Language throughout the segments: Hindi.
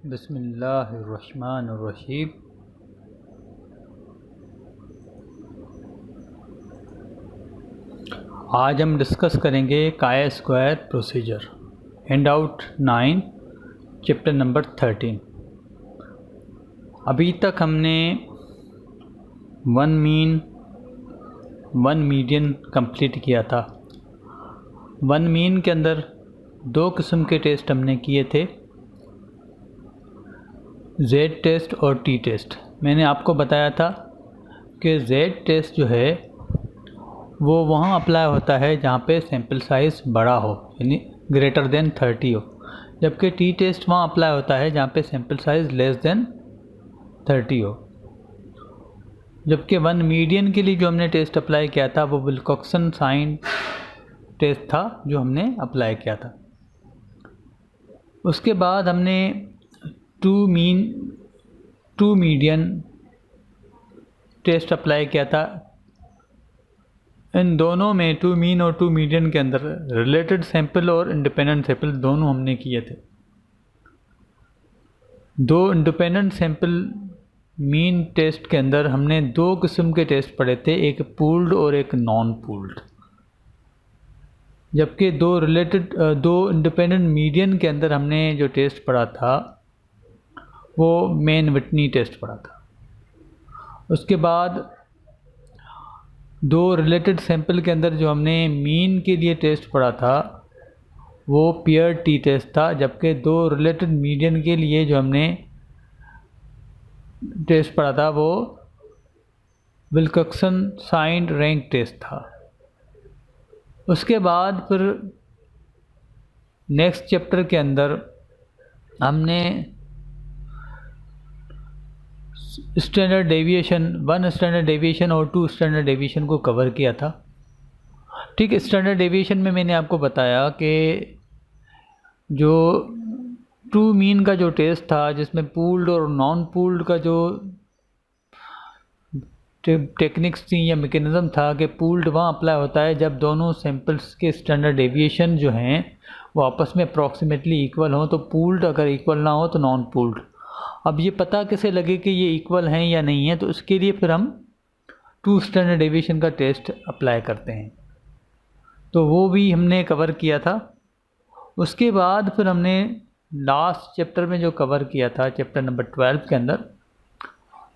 बिस्मिल्लाहिर्रहमानिर्रहीम। आज हम डिस्कस करेंगे chi square procedure, hand out 9, chapter number 13। अभी तक हमने one mean one median complete किया था। वन मीन के अंदर दो किस्म के टेस्ट हमने किए थे, जेड टेस्ट और टी टेस्ट। मैंने आपको बताया था कि जेड टेस्ट जो है वो वहाँ अप्लाई होता है जहाँ पे सैम्पल साइज़ बड़ा हो, यानी ग्रेटर देन 30 हो, जबकि टी टेस्ट वहाँ अप्लाई होता है जहाँ पे सैम्पल साइज़ लेस देन 30 हो। जबकि वन मीडियन के लिए जो हमने टेस्ट अप्लाई किया था वो विल्कोक्सन साइन टेस्ट था जो हमने अप्लाई किया था। उसके बाद हमने टू मीडियन टेस्ट अप्लाई किया था। इन दोनों में टू मीन और टू मीडियन के अंदर रिलेटेड सैंपल और इंडिपेंडेंट सैंपल दोनों हमने किए थे। दो इंडिपेंडेंट सैंपल मीन टेस्ट के अंदर हमने दो किस्म के टेस्ट पढ़े थे, एक पूल्ड और एक नॉन पूल्ड। जबकि दो इंडिपेंडेंट मीडियन के अंदर हमने जो टेस्ट पढ़ा था वो मेन विटनी टेस्ट पढ़ा था। उसके बाद दो रिलेटेड सैंपल के अंदर जो हमने मीन के लिए टेस्ट पढ़ा था वो पियर टी टेस्ट था, जबकि दो रिलेटेड मीडियन के लिए जो हमने टेस्ट पढ़ा था वो विल्कोक्सन साइन रैंक टेस्ट था। उसके बाद फिर नेक्स्ट चैप्टर के अंदर हमने standard deviation, one standard deviation और टू स्टैंडर्ड डेविएशन को कवर किया था। ठीक, स्टैंडर्ड डेविएशन में मैंने आपको बताया कि जो टू मीन का जो टेस्ट था जिसमें पूल्ड और नॉन पूल्ड का जो टेक्निक्स थी या मैकेनिज़्म था कि पूल्ड वहाँ अप्लाई होता है जब दोनों सैंपल्स के स्टैंडर्ड डेविएशन जो हैं वो आपस में अप्रॉक्सीमेटली इक्वल हों, तो पूल्ड अगर इक्वल ना हो तो नॉन पूल्ड। अब ये पता कैसे लगे कि ये इक्वल हैं या नहीं है, तो इसके लिए फिर हम टू स्टैंडर्ड डेविएशन का टेस्ट अप्लाई करते हैं, तो वो भी हमने कवर किया था। उसके बाद फिर हमने लास्ट चैप्टर में जो कवर किया था, चैप्टर नंबर 12 के अंदर,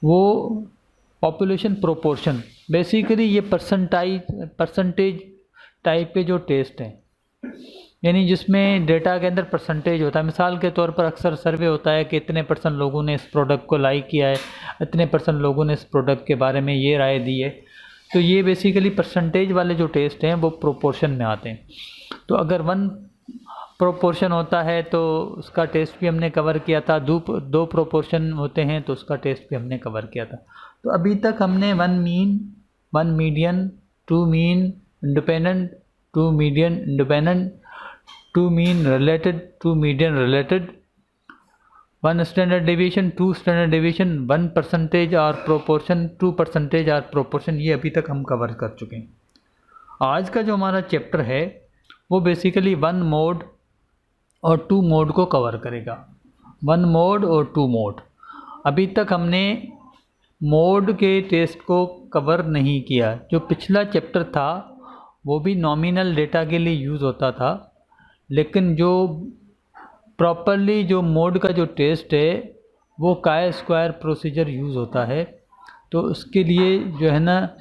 वो पॉपुलेशन प्रोपोर्शन। बेसिकली ये परसेंटेज टाइप के जो टेस्ट हैं, यानी जिसमें डेटा के अंदर परसेंटेज होता है। मिसाल के तौर पर अक्सर सर्वे होता है कि इतने % लोगों ने इस प्रोडक्ट को लाइक किया है, इतने % लोगों ने इस प्रोडक्ट के बारे में ये राय दी है। तो ये बेसिकली परसेंटेज वाले जो टेस्ट हैं वो प्रोपोर्शन में आते हैं। तो अगर वन प्रोपोर्शन होता है तो उसका टेस्ट भी हमने कवर किया था, दो प्रोपोर्शन होते हैं तो उसका टेस्ट भी हमने कवर किया था। तो अभी तक हमने one mean, one median, two mean independent, two median independent, two mean related, two median related, one standard deviation, two standard deviation, 1% और प्रोपोर्शन, 2% और प्रोपोर्शन, ये अभी तक हम कवर कर चुके हैं। आज का जो हमारा चैप्टर है वो बेसिकली वन मोड और टू मोड को कवर करेगा। वन मोड और टू मोड। अभी तक हमने मोड के टेस्ट को कवर नहीं किया। जो पिछला चैप्टर था वो भी नॉमिनल डेटा के लिए यूज़ होता था, लेकिन जो प्रॉपरली जो मोड का जो टेस्ट है वो काय स्क्वायर प्रोसीजर यूज़ होता है। तो उसके लिए जो है ना,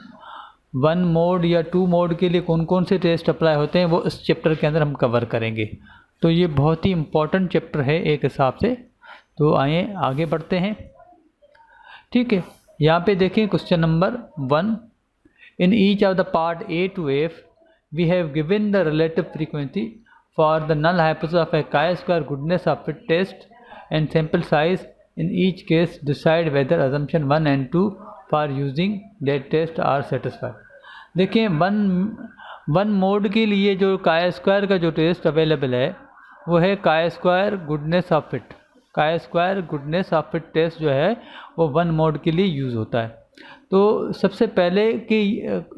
वन मोड या टू मोड के लिए कौन कौन से टेस्ट अप्लाई होते हैं वो इस चैप्टर के अंदर हम कवर करेंगे। तो ये बहुत ही इम्पॉर्टेंट चैप्टर है एक हिसाब से। तो आइए आगे बढ़ते हैं। ठीक है, यहाँ पे देखें question number 1। In each of the part A to F we have given the relative frequency for the null hypothesis of a chi-square goodness of fit test and sample size. In each case decide whether assumption 1 and 2 for using that test are satisfied. देखिए, वन मोड के लिए जो काय स्क्वायर का जो टेस्ट अवेलेबल है वो है chi square goodness of fit. Chi square goodness of fit test जो है वो वन मोड के लिए यूज़ होता है। तो सबसे पहले कि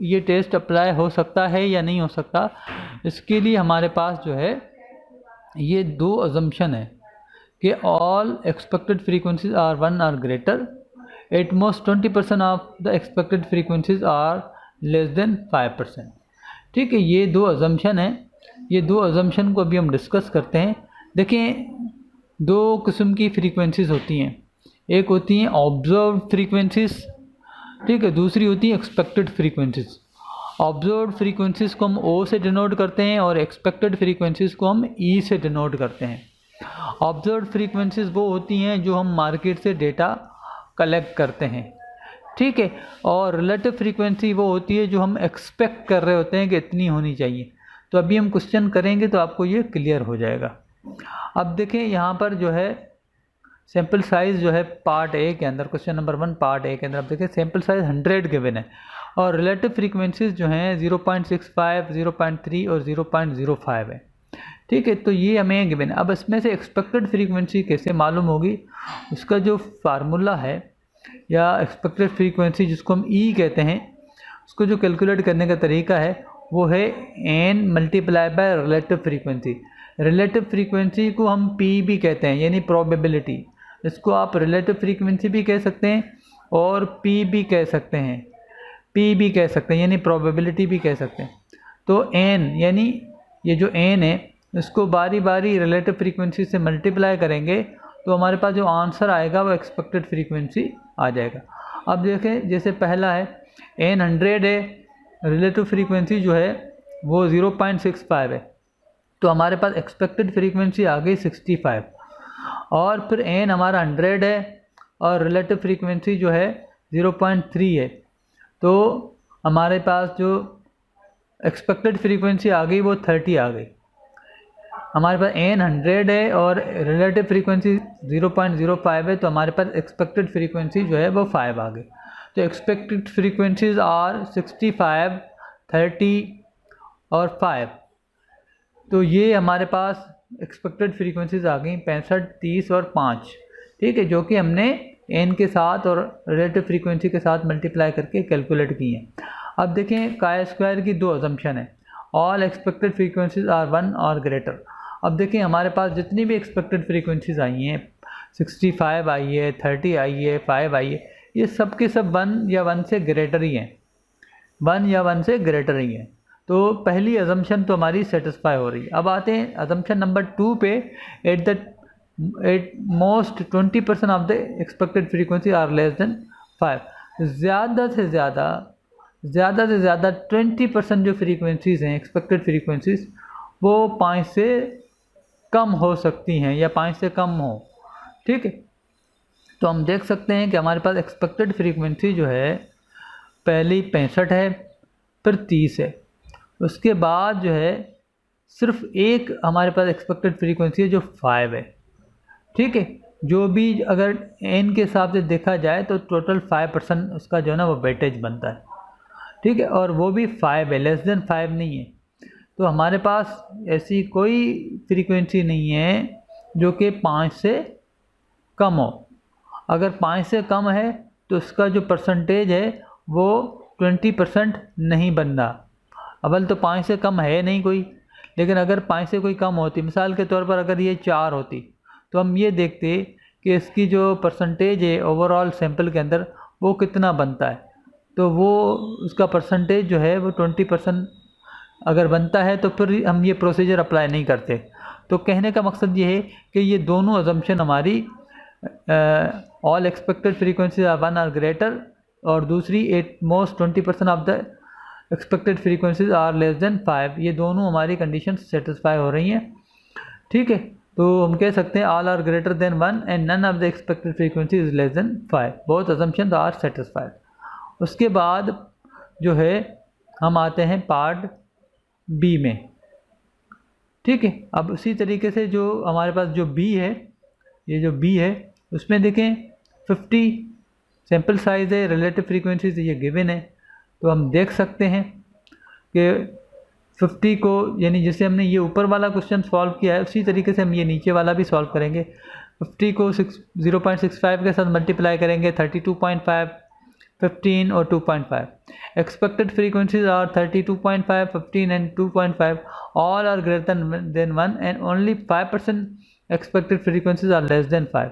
ये टेस्ट अप्लाई हो सकता है या नहीं हो सकता, इसके लिए हमारे पास जो है ये दो अजम्पशन है कि ऑल एक्सपेक्टेड फ्रीक्वेंसीज आर 1 और greater, at most 20% of the expected frequencies are less than 5%। ठीक है, ये दो अजम्पशन है। ये दो अजम्पशन को अभी हम डिस्कस करते हैं। देखिए, दो किस्म की फ्रीक्वेंसीज होती हैं, एक होती हैं ऑब्जर्व्ड फ्रीक्वेंसीज, ठीक है, दूसरी होती है एक्सपेक्टेड फ्रीक्वेंसीज। ऑब्जर्व्ड फ्रीक्वेंसीज को हम ओ से डिनोट करते हैं और एक्सपेक्टेड फ्रीक्वेंसीज को हम ई से डिनोट करते हैं। ऑब्जर्व्ड फ्रीक्वेंसीज वो होती हैं जो हम मार्केट से डेटा कलेक्ट करते हैं, ठीक है, और रिलेटिव फ्रीक्वेंसी वो होती है जो हम एक्सपेक्ट कर रहे होते हैं कि इतनी होनी चाहिए। तो अभी हम क्वेश्चन करेंगे तो आपको ये क्लियर हो जाएगा। अब देखें यहाँ पर जो है सैम्पल साइज़ जो है पार्ट ए के अंदर, क्वेश्चन नंबर 1 पार्ट ए के अंदर, अब देखिए सैम्पल साइज़ 100 गिवन है और रिलेटिव फ्रीक्वेंसीज जो हैं 0.65, 0.3 और 0.05 है, ठीक है। तो ये हमें गिवन है। अब इसमें से एक्सपेक्टेड फ्रीक्वेंसी कैसे मालूम होगी, उसका जो फार्मूला है या एक्सपेक्टेड फ्रीक्वेंसी जिसको हम ई कहते हैं, उसको जो कैलकुलेट करने का तरीका है वो है n multiply by relative frequency. Relative frequency को हम पी भी कहते हैं, यानी प्रोबेबिलिटी। इसको आप रिलेटिव फ्रीक्वेंसी भी कह सकते हैं और पी भी कह सकते हैं, पी भी कह सकते हैं, यानी प्रोबेबिलिटी भी कह सकते हैं। तो एन यानी ये जो एन है इसको बारी बारी रिलेटिव फ्रीक्वेंसी से मल्टीप्लाई करेंगे तो हमारे पास जो आंसर आएगा वो एक्सपेक्टेड फ्रीक्वेंसी आ जाएगा। अब देखें, जैसे पहला है एन 100 है, रिलेटिव फ्रीक्वेंसी जो है वो 0.65 है, तो हमारे पास एक्सपेक्टेड फ्रीक्वेंसी आ गई 65। और फिर एन हमारा 100 है और रिलेटिव फ्रीक्वेंसी जो है 0.3 है, तो हमारे पास जो एक्सपेक्टेड फ्रीक्वेंसी आ गई वो 30 आ गई। हमारे पास एन 100 है और रिलेटिव फ्रीक्वेंसी 0.05 है, तो हमारे पास एक्सपेक्टेड फ्रीक्वेंसी जो है वो 5 आ गई। तो एक्सपेक्टेड फ्रीक्वेंसीज आर 65, 30 और 5। तो ये हमारे पास एक्सपेक्टेड फ्रीक्वेंसीज आ गई 65, 30 और 5, ठीक है, जो कि हमने एन के साथ और रिलेटिव फ्रीक्वेंसी के साथ मल्टीप्लाई करके कैलकुलेट की हैं। अब देखें, काई स्क्वायर की दो अजम्पशन है, ऑल एक्सपेक्टेड फ्रीक्वेंसीज आर 1 और ग्रेटर। अब देखें, हमारे पास जितनी भी एक्सपेक्टेड फ्रीक्वेंसीज आई हैं, 65 आई है, 30 आई है, 5 आई है, ये सब के सब 1 या 1 से ग्रेटर ही हैं, 1 या 1 से ग्रेटर ही हैं। तो पहली अजम्पशन तो हमारी सेटिस्फाई हो रही है। अब आते हैं अजम्पशन नंबर 2 पे, at most 20% of the expected frequency are less than 5। ज़्यादा से ज़्यादा 20% जो फ्रीक्वेंसीज़ हैं एक्सपेक्टेड फ्रीक्वेंसीज़ वो 5 से कम हो सकती हैं या 5 से कम हो, ठीक है। तो हम देख सकते हैं कि हमारे पास एक्सपेक्टेड फ्रीक्वेंसी जो है पहली 65 है, फिर 30 है, उसके बाद जो है सिर्फ एक हमारे पास एक्सपेक्टेड फ्रीक्वेंसी है जो 5 है, ठीक है। जो भी अगर एन के हिसाब से देखा जाए तो टोटल 5% उसका जो है ना वो वेटेज बनता है, ठीक है, और वो भी 5 है, लेस देन 5 नहीं है। तो हमारे पास ऐसी कोई फ्रीक्वेंसी नहीं है जो कि 5 से कम हो। अगर 5 से कम है तो उसका जो परसेंटेज है वो 20% नहीं बन रहा। अव्वल तो 5 से कम है नहीं कोई, लेकिन अगर 5 से कोई कम होती, मिसाल के तौर पर अगर ये 4 होती, तो हम ये देखते कि इसकी जो परसेंटेज है ओवरऑल सैंपल के अंदर वो कितना बनता है। तो वो उसका परसेंटेज जो है वो 20% अगर बनता है तो फिर हम ये प्रोसीजर अप्लाई नहीं करते। तो कहने का मकसद ये है कि ये दोनों अजम्पशन हमारी ऑल एक्सपेक्टेड फ्रीक्वेंसी आर 1 और ग्रेटर, और दूसरी at most 20% of the expected frequencies are less than 5, ये दोनों हमारी कंडीशन सेटिस्फाई हो रही हैं, ठीक है। तो हम कह सकते हैं all are greater than 1 and none of the expected frequency is less than 5, both assumptions are satisfied. उसके बाद जो है हम आते हैं पार्ट बी में, ठीक है। अब उसी तरीके से जो हमारे पास जो बी है, ये जो बी है उसमें देखें 50 सैम्पल साइज़ है, रिलेटिव फ्रीक्वेंसीज ये गिवन है। तो हम देख सकते हैं कि 50 को, यानी जैसे हमने ये ऊपर वाला क्वेश्चन सॉल्व किया है उसी तरीके से हम ये नीचे वाला भी सॉल्व करेंगे। 50 को 0.65 के साथ मल्टीप्लाई करेंगे, 32.5, 15 और 2.5। Expected frequencies are 32.5, 15 and 2.5, all are greater than 1 and only 5% expected frequencies are less than 5।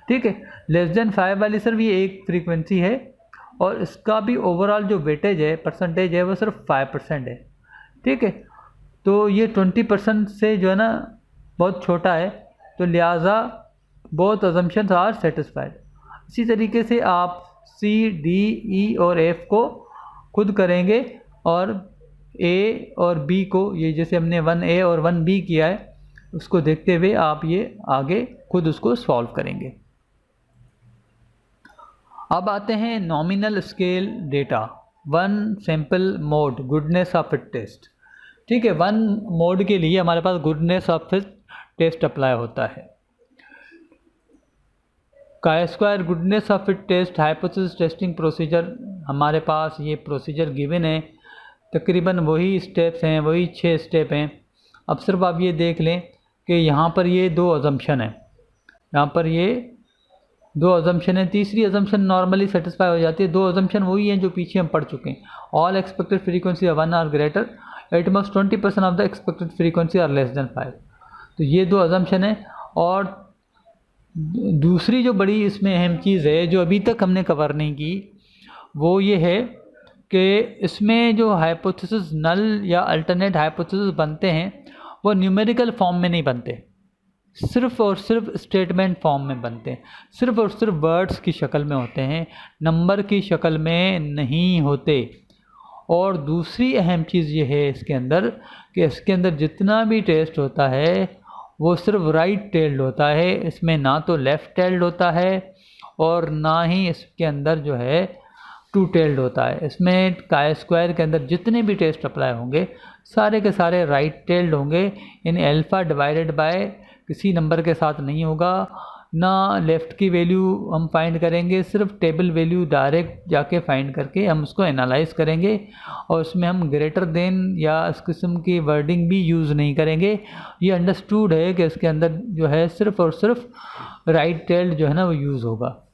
ठीक है, लेस देन 5 वाली सिर्फ ये एक फ्रीक्वेंसी है और इसका भी ओवरऑल जो वेटेज है, परसेंटेज है, वो सिर्फ 5% है। ठीक है, तो ये 20% से जो है ना बहुत छोटा है, तो लिहाजा बोथ अजम्पशंस आर सेटिस्फाइड। इसी तरीके से आप सी, डी, ई और एफ को खुद करेंगे और ए और बी को, ये जैसे हमने 1A और 1B किया है, उसको देखते हुए आप ये आगे खुद उसको सॉल्व करेंगे। अब आते हैं nominal scale data, one sample mode goodness of fit test. ठीक है, वन मोड के लिए हमारे पास goodness of fit test apply होता है। chi² goodness of fit test hypothesis testing procedure, हमारे पास ये प्रोसीजर गिवन है, तकरीबन वही स्टेप्स हैं, वही 6 स्टेप हैं। अब सिर्फ आप ये देख लें कि यहाँ पर ये 2 अजम्पशन हैं, यहाँ पर ये 2 अजम्पशन है, तीसरी अजम्पशन नॉर्मली सेटिस्फाई हो जाती है। 2 अजम्पशन वही हैं जो पीछे हम पढ़ चुके हैं। All expected frequency 1 are greater, at must 20% of the expected frequency are less than 5। तो ये 2 अजम्पशन है। और दूसरी जो बड़ी इसमें अहम चीज़ है जो अभी तक हमने कवर नहीं की, वो ये है कि इसमें जो हाइपोथेसिस नल या अल्टरनेट हाइपोथेसिस बनते हैं वो न्यूमेरिकल फॉर्म में नहीं बनते, सिर्फ और सिर्फ स्टेटमेंट फॉर्म में बनते हैं, सिर्फ और सिर्फ वर्ड्स की शक्ल में होते हैं, नंबर की शक्ल में नहीं होते। और दूसरी अहम चीज़ ये है इसके अंदर कि इसके अंदर जितना भी टेस्ट होता है वो सिर्फ राइट टेल्ड होता है, इसमें ना तो लेफ़्ट टेल्ड होता है और ना ही इसके अंदर जो है टू टेल्ड होता है। इसमें chi² के अंदर जितने भी टेस्ट अप्लाई होंगे सारे के सारे राइट टेल्ड होंगे, यानी अल्फ़ा डिवाइडेड बाय किसी नंबर के साथ नहीं होगा, ना लेफ़्ट की वैल्यू हम फाइंड करेंगे, सिर्फ टेबल वैल्यू डायरेक्ट जाके फाइंड करके हम उसको एनालाइज करेंगे और उसमें हम ग्रेटर देन या इस किस्म की वर्डिंग भी यूज़ नहीं करेंगे। ये अंडरस्टूड है कि इसके अंदर जो है सिर्फ और सिर्फ राइट टेल्ड जो है ना वो यूज़ होगा।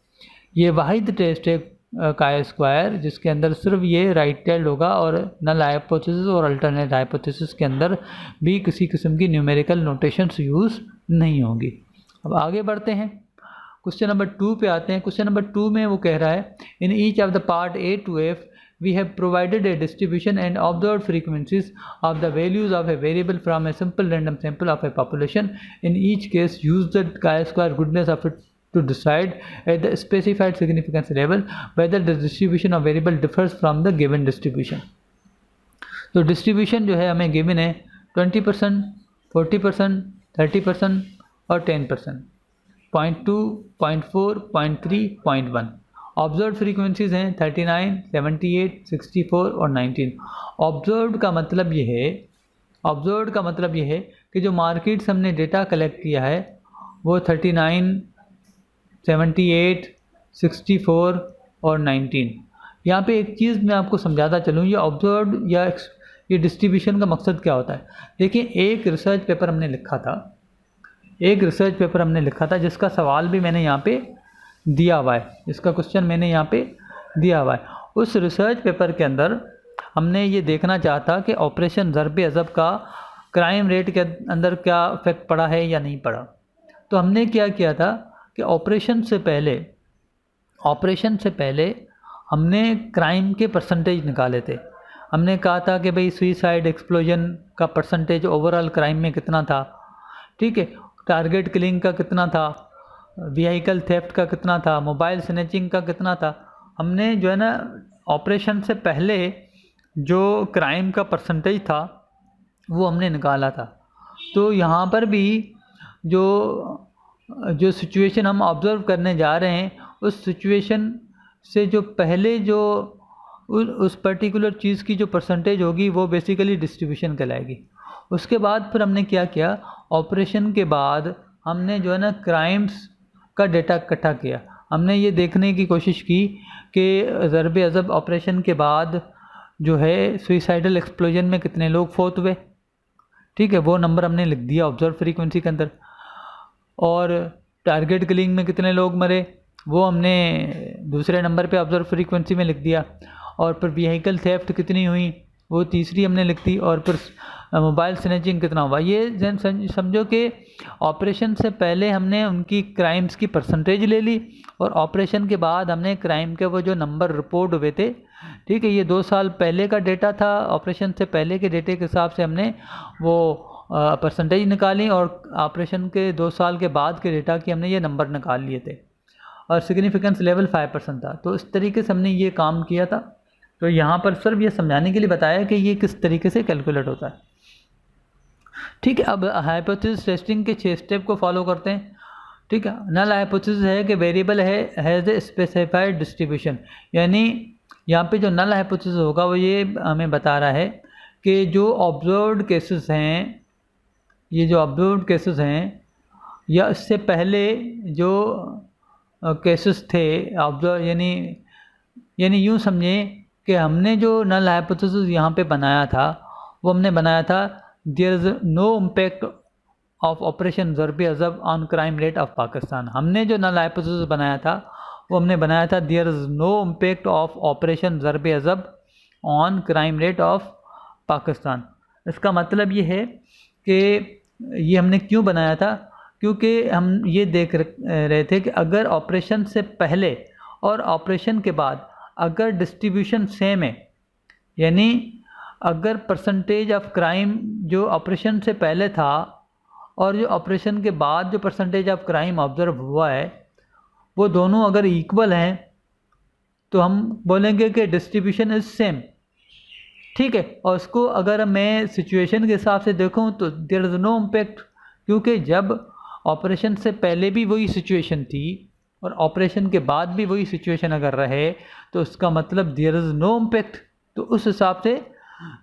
ये वाहिद टेस्ट है chi² जिसके अंदर सिर्फ ये राइट टेल्ड होगा और नल हाइपोथेसिस और अल्टरनेट हाइपोथेसिस के अंदर भी किसी किस्म की न्यूमेरिकल नोटेशंस यूज़ नहीं होंगी। अब आगे बढ़ते हैं, क्वेश्चन नंबर 2 पे आते हैं। क्वेश्चन नंबर 2 में वो कह रहा है, इन each of the part A to F we have provided a distribution and observed frequencies of the values of a variable from a simple random sample of a population. In each case use the chi² goodness of it to decide at the specified significance level whether the distribution of variable differs from the given distribution. तो डिस्ट्रीब्यूशन जो है हमें गिवन है 20%, 40%, 30% और 10%, 0.2, 0.4, 0.3, 0.1। ऑब्जर्व फ्रीक्वेंसीज हैं 39, 78, 64 और 19। ऑब्जर्व का मतलब ये है कि जो मार्केट्स हमने डेटा कलेक्ट किया है वो 39, 78, 64 और 19। यहाँ पे एक चीज़ मैं आपको समझाता चलूँ, ये ऑब्जर्व या ये डिस्ट्रीब्यूशन का मकसद क्या होता है। देखिए, एक रिसर्च पेपर हमने लिखा था जिसका सवाल भी मैंने यहाँ पे दिया हुआ है, इसका क्वेश्चन मैंने यहाँ पे दिया हुआ है। उस रिसर्च पेपर के अंदर हमने ये देखना चाहता कि ऑपरेशन ज़रब-ए-अज़ब का क्राइम रेट के अंदर क्या इफेक्ट पड़ा है या नहीं पड़ा। तो हमने क्या किया था कि ऑपरेशन से पहले हमने क्राइम के परसेंटेज निकाले थे। हमने कहा था कि भाई सुइसाइड एक्सप्लोजन का परसेंटेज ओवरऑल क्राइम में कितना था, ठीक है, टारगेट किलिंग का कितना था, व्हीकल थेफ्ट का कितना था, मोबाइल स्नैचिंग का कितना था। हमने जो है ना ऑपरेशन से पहले जो क्राइम का परसेंटेज था वो हमने निकाला था। तो यहाँ पर भी जो सिचुएशन हम ऑब्ज़र्व करने जा रहे हैं उस सिचुएशन से जो पहले जो उस पर्टिकुलर चीज़ की जो परसेंटेज होगी वो बेसिकली डिस्ट्रीब्यूशन कहलाएगी। उसके बाद फिर हमने क्या किया, ऑपरेशन के बाद हमने जो है ना क्राइम्स का डेटा इकट्ठा किया। हमने ये देखने की कोशिश की कि ज़रब-ए-अज़ब ऑपरेशन के बाद जो है सुइसाइडल एक्सप्लोजन में कितने लोग फौत हुए, ठीक है, वो नंबर हमने लिख दिया ऑब्जर्व फ्रीक्वेंसी के अंदर। और टारगेट किलिंग में कितने लोग मरे वो हमने दूसरे नंबर पे ऑब्जर्व फ्रीक्वेंसी में लिख दिया। और फिर व्हीकल थेफ्ट कितनी हुई वो तीसरी हमने लिख दी। और फिर मोबाइल स्नैचिंग कितना हुआ, ये समझो कि ऑपरेशन से पहले हमने उनकी क्राइम्स की परसेंटेज ले ली और ऑपरेशन के बाद हमने क्राइम के वो जो नंबर रिपोर्ट हुए थे, ठीक है, ये 2 साल पहले का डेटा था, ऑपरेशन से पहले के डेटे के हिसाब से हमने वो परसेंटेज निकाली और ऑपरेशन के 2 साल के बाद के डेटा की हमने ये नंबर निकाल लिए थे और सिग्निफिकेंस लेवल 5% था। तो इस तरीके से हमने ये काम किया था। तो यहाँ पर सिर्फ ये समझाने के लिए बताया कि ये किस तरीके से कैलकुलेट होता है, ठीक है। अब हाइपोथेसिस टेस्टिंग के 6 स्टेप को फॉलो करते हैं, ठीक है। नल हाइपोथेसिस है कि variable has a specified distribution, यानी यहाँ पे जो नल हाइपोथेसिस होगा वो ये हमें बता रहा है कि जो ऑब्जर्व्ड केसेस हैं, ये जो ऑब्जर्व्ड केसेस हैं या इससे पहले जो केसेस थे ऑब्जर्व, यानी यूँ समझें कि हमने जो नल हाइपोथेसिस यहाँ पे बनाया था वो हमने बनाया था there is no impact of operation Zarb e Azb on crime rate of Pakistan. हमने जो नल हाइपोथेसिस बनाया था वो हमने बनाया था there is no impact of operation Zarb e Azb on crime rate of Pakistan. इसका मतलब ये है कि ये हमने क्यों बनाया था, क्योंकि हम ये देख रहे थे कि अगर ऑपरेशन से पहले और ऑपरेशन के बाद अगर डिस्ट्रीब्यूशन सेम है, यानी अगर परसेंटेज ऑफ क्राइम जो ऑपरेशन से पहले था और जो ऑपरेशन के बाद जो परसेंटेज ऑफ क्राइम ऑब्जर्व हुआ है वो दोनों अगर इक्वल हैं तो हम बोलेंगे कि डिस्ट्रीब्यूशन इज़ सेम, ठीक है। और उसको अगर मैं सिचुएशन के हिसाब से देखूं तो देयर इज़ नो इम्पैक्ट, क्योंकि जब ऑपरेशन से पहले भी वही सिचुएशन थी और ऑपरेशन के बाद भी वही सिचुएशन अगर रहे तो उसका मतलब देयर इज़ नो इम्पैक्ट। तो उस हिसाब से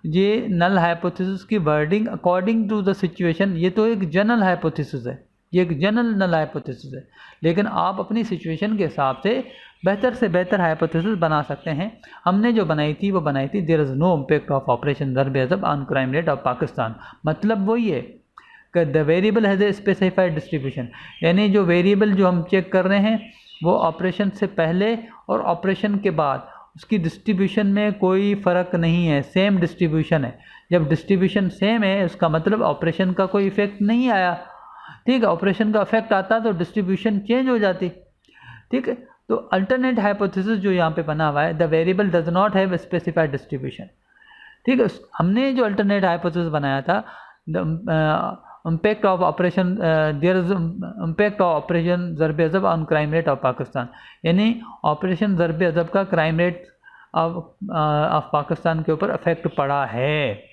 ये नल हाइपोथेसिस की wording according to the situation, ये तो एक जनरल हाइपोथेसिस है, ये एक जनरल नल हाइपोथेसिस है, लेकिन आप अपनी सिचुएशन के हिसाब से बेहतर हाइपोथेसिस बना सकते हैं। हमने जो बनाई थी वो बनाई थी there is no impact of operation Zarb e Azb on crime rate of Pakistan. मतलब वही है कि the variable has a specified distribution, यानी जो वेरिएबल जो हम चेक कर रहे हैं वो ऑपरेशन से पहले और ऑपरेशन के बाद उसकी डिस्ट्रीब्यूशन में कोई फ़र्क नहीं है, सेम डिस्ट्रीब्यूशन है। जब डिस्ट्रीब्यूशन सेम है उसका मतलब ऑपरेशन का कोई इफ़ेक्ट नहीं आया, ठीक है। ऑपरेशन का इफेक्ट आता तो डिस्ट्रीब्यूशन चेंज हो जाती, ठीक है। तो अल्टरनेट हाइपोथेसिस जो यहाँ पे बना हुआ है, the variable does not have specified distribution, ठीक है। हमने जो अल्टरनेट हाइपोथेसिस बनाया था the impact of operation there is impact of operation Zarb e Azb on crime rate of Pakistan, यानी ऑपरेशन ज़रब-ए-अज़ब का क्राइम रेट ऑफ पाकिस्तान के ऊपर इफेक्ट पड़ा है।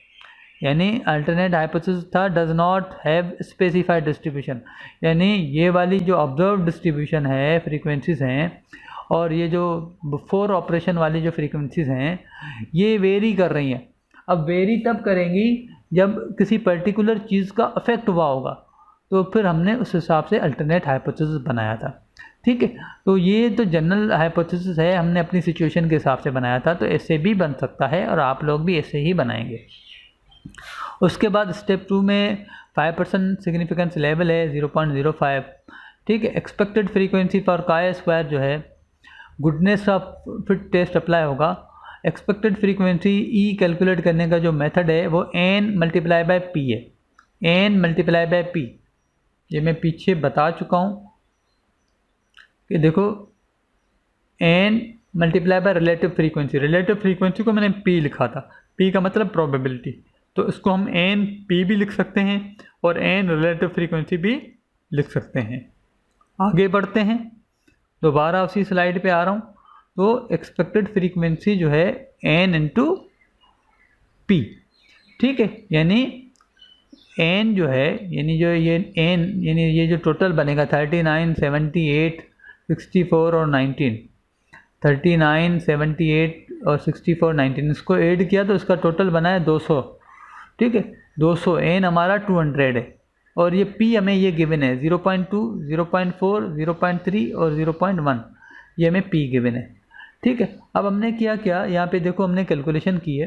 यानी अल्टरनेट हाइपोथेसिस था does not have specified distribution, यानी ये वाली जो ऑब्जर्व डिस्ट्रीब्यूशन है, फ्रीक्वेंसीज हैं, और ये जो बिफोर ऑपरेशन वाली जो फ्रीक्वेंसीज हैं ये वेरी कर रही हैं। अब वेरी तब करेंगी जब किसी पर्टिकुलर चीज़ का इफेक्ट हुआ होगा, तो फिर हमने उस हिसाब से अल्टरनेट हाइपोथेसिस बनाया था, ठीक है। तो ये तो जनरल हाइपोथेसिस है, हमने अपनी सिचुएशन के हिसाब से बनाया था, तो ऐसे भी बन सकता है और आप लोग भी ऐसे ही बनाएंगे। उसके बाद स्टेप 2 में 5% सिग्निफिकेंस लेवल है 0.05, ठीक है। Expected frequency for chi square जो है goodness of fit test apply होगा। एक्सपेक्टेड फ्रीक्वेंसी ई कैलकुलेट करने का जो मेथड है वो n मल्टीप्लाई बाय p है, n मल्टीप्लाई बाय p। ये मैं पीछे बता चुका हूँ कि देखो n multiply by relative frequency को मैंने p लिखा था, p का मतलब प्रोबेबिलिटी, तो इसको हम n p भी लिख सकते हैं और n रिलेटिव फ्रीक्वेंसी भी लिख सकते हैं। आगे बढ़ते हैं, दोबारा उसी स्लाइड पे आ रहा हूँ। तो एक्सपेक्टेड फ्रीक्वेंसी जो है n इंटू p, ठीक है। यानी n जो है, यानी जो ये n यानी ये जो टोटल बनेगा 39, 78, 64 और 19, 39, 78 और 64, 19, इसको ऐड किया तो इसका टोटल बना है 200, ठीक है। 200 n हमारा 200 है और ये p हमें ये गिवन है 0.2, 0.4, 0.3 और 0.1, ये हमें p गिवन है, ठीक है। अब हमने किया क्या, यहाँ पे देखो हमने कैलकुलेशन की है।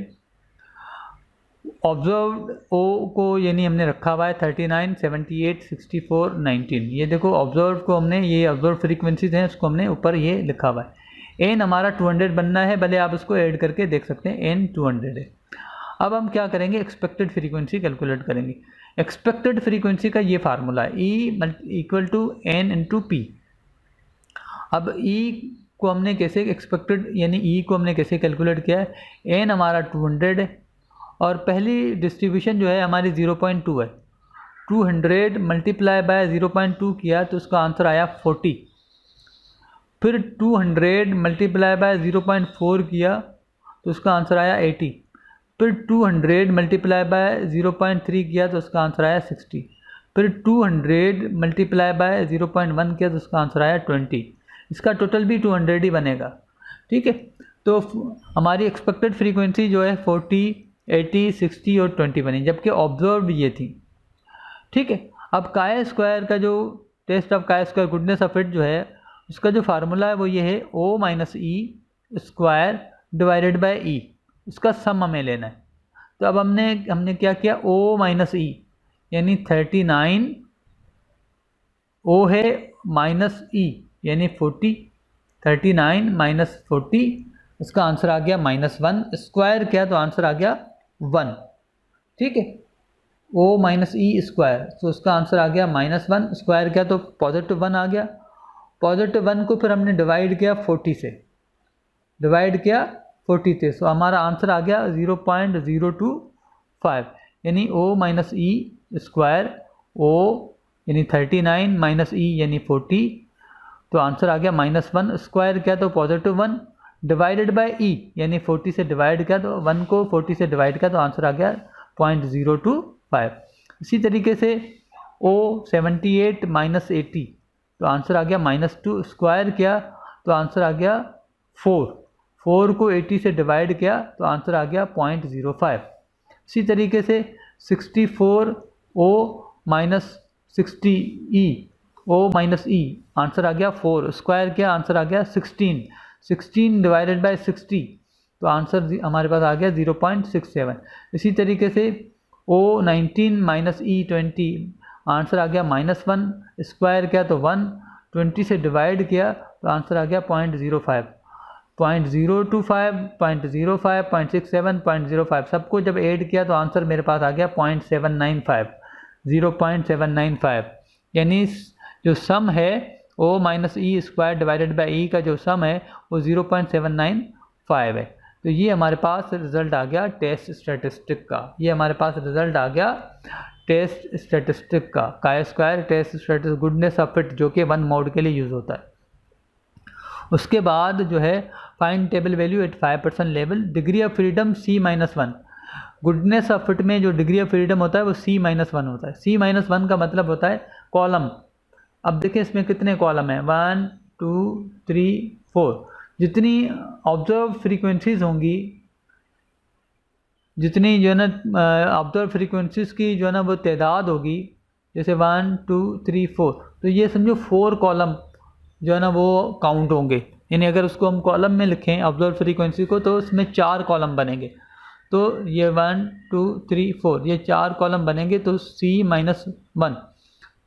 ऑब्जर्व्ड o को यानी हमने रखा हुआ है 39, 78, 64, 19। ये देखो ऑब्जर्व को हमने, ये ऑब्जर्व फ्रीक्वेंसीज हैं, उसको हमने ऊपर ये लिखा हुआ है। n हमारा 200 बनना है, भले आप उसको ऐड करके देख सकते हैं, n 200 है। अब हम क्या करेंगे, एक्सपेक्टेड फ्रीक्वेंसी कैलकुलेट करेंगे। एक्सपेक्टेड फ्रीक्वेंसी का ये फार्मूला है E equal to n into p. अब E को हमने कैसे एक्सपेक्टेड यानी E को हमने कैसे कैलकुलेट किया है, एन हमारा 200 है और पहली डिस्ट्रीब्यूशन जो है हमारी 0.2 है। 200 मल्टीप्लाई बाय 0.2 किया तो उसका आंसर आया 40। फिर 200 मल्टीप्लाई बाय 0.4 किया तो उसका आंसर आया 80। फिर 200 मल्टीप्लाई बाय 0.3 किया तो उसका आंसर आया 60। फिर 200 मल्टीप्लाई बाय 0.1 किया तो उसका आंसर आया 20। इसका टोटल भी 200 ही बनेगा। ठीक है, तो हमारी एक्सपेक्टेड फ्रीक्वेंसी जो है 40, 80, 60 और 20 बनी, जबकि ऑब्जर्व ये थी। ठीक है, अब काय स्क्वायर का जो test of chi square goodness of fit जो है उसका जो फार्मूला है वो ये है O minus E square divided by E, उसका सम हमें लेना है। तो अब हमने क्या किया, O माइनस ई यानी 39, O है माइनस ई यानी 40, 39 माइनस 40, उसका आंसर आ गया -1। स्क्वायर किया तो आंसर आ गया 1। ठीक है, O माइनस ई स्क्वायर, तो उसका आंसर आ गया -1। स्क्वायर किया तो पॉजिटिव 1 आ गया। पॉजिटिव 1 को फिर हमने डिवाइड किया 40 से, तो हमारा आंसर आ गया 0.025 यानी O minus E square, O यानी 39 माइनस ई यानी 40, तो आंसर आ गया -1। स्क्वायर किया तो पॉजिटिव 1 डिवाइडेड बाय ई यानी 40 से डिवाइड किया तो 1 को 40 से डिवाइड किया तो आंसर आ गया 0.025। इसी तरीके से O 78 माइनस 80, तो आंसर आ गया -2। स्क्वायर किया तो आंसर आ गया 4 को 80 से डिवाइड किया तो आंसर आ गया 0.05। इसी तरीके से 64 O minus 60 E, O minus E, answer आ गया 4। स्क्वायर किया आंसर आ गया 16 डिवाइडेड बाय 60, तो आंसर हमारे पास आ गया 0.67। इसी तरीके से O 19 माइनस ई 20, आंसर आ गया -1। स्क्वायर किया तो 1, 20 से डिवाइड किया तो आंसर आ गया 0.05, 0.025, 0.05, 0.67, 0.05 सबको जब ऐड किया तो आंसर मेरे पास आ गया 0.795, यानी जो सम है O minus E square divided by E का जो सम है वो 0.795 है। तो ये हमारे पास रिजल्ट आ गया टेस्ट स्टैटिस्टिक का, टेस्ट स्टैटिस्टिक का chi square test statistic goodness of fit, जो कि 1 मोड के लिए यूज़ होता है। उसके बाद जो है find table value at 5% level, degree of freedom C-1। Goodness of fit में जो डिग्री ऑफ फ्रीडम होता है वो C-1 होता है। C-1 का मतलब होता है कॉलम। अब देखें इसमें कितने कॉलम हैं, 1 2 3 4। जितनी ऑब्जर्व फ्रीक्वेंसीज होंगी, जितनी जो है ना ऑब्जर्व फ्रीक्वेंसीज की जो है ना वो तादाद होगी, जैसे 1 2 3 4, तो ये समझो 4 कॉलम जो है ना वो काउंट होंगे। यानी अगर उसको हम कॉलम में लिखें ऑब्जर्व फ्रीक्वेंसी को तो उसमें 4 कॉलम बनेंगे। तो ये 1 2 3 4 ये 4 कॉलम बनेंगे, तो C-1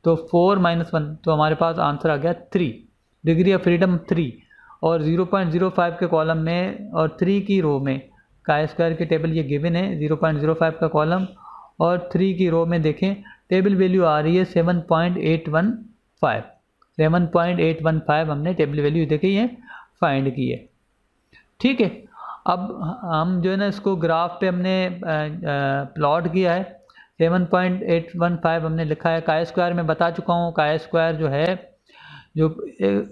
तो 4 - 1, तो हमारे पास आंसर आ गया 3, डिग्री ऑफ फ्रीडम 3। और 0.05 के कॉलम में और 3 की रो में काय स्क्वायर की टेबल ये गिवन है, 0.05 का कॉलम और 3 की रो में देखें टेबल वैल्यू आ रही है 7.815, 7.815 हमने टेबल वैल्यू देखी है फाइंड की है। ठीक है, अब हम जो है ना इसको ग्राफ पे हमने प्लॉट किया है। 7.815 हमने लिखा है। काय स्क्वायर में बता चुका हूँ, काय स्क्वायर जो है जो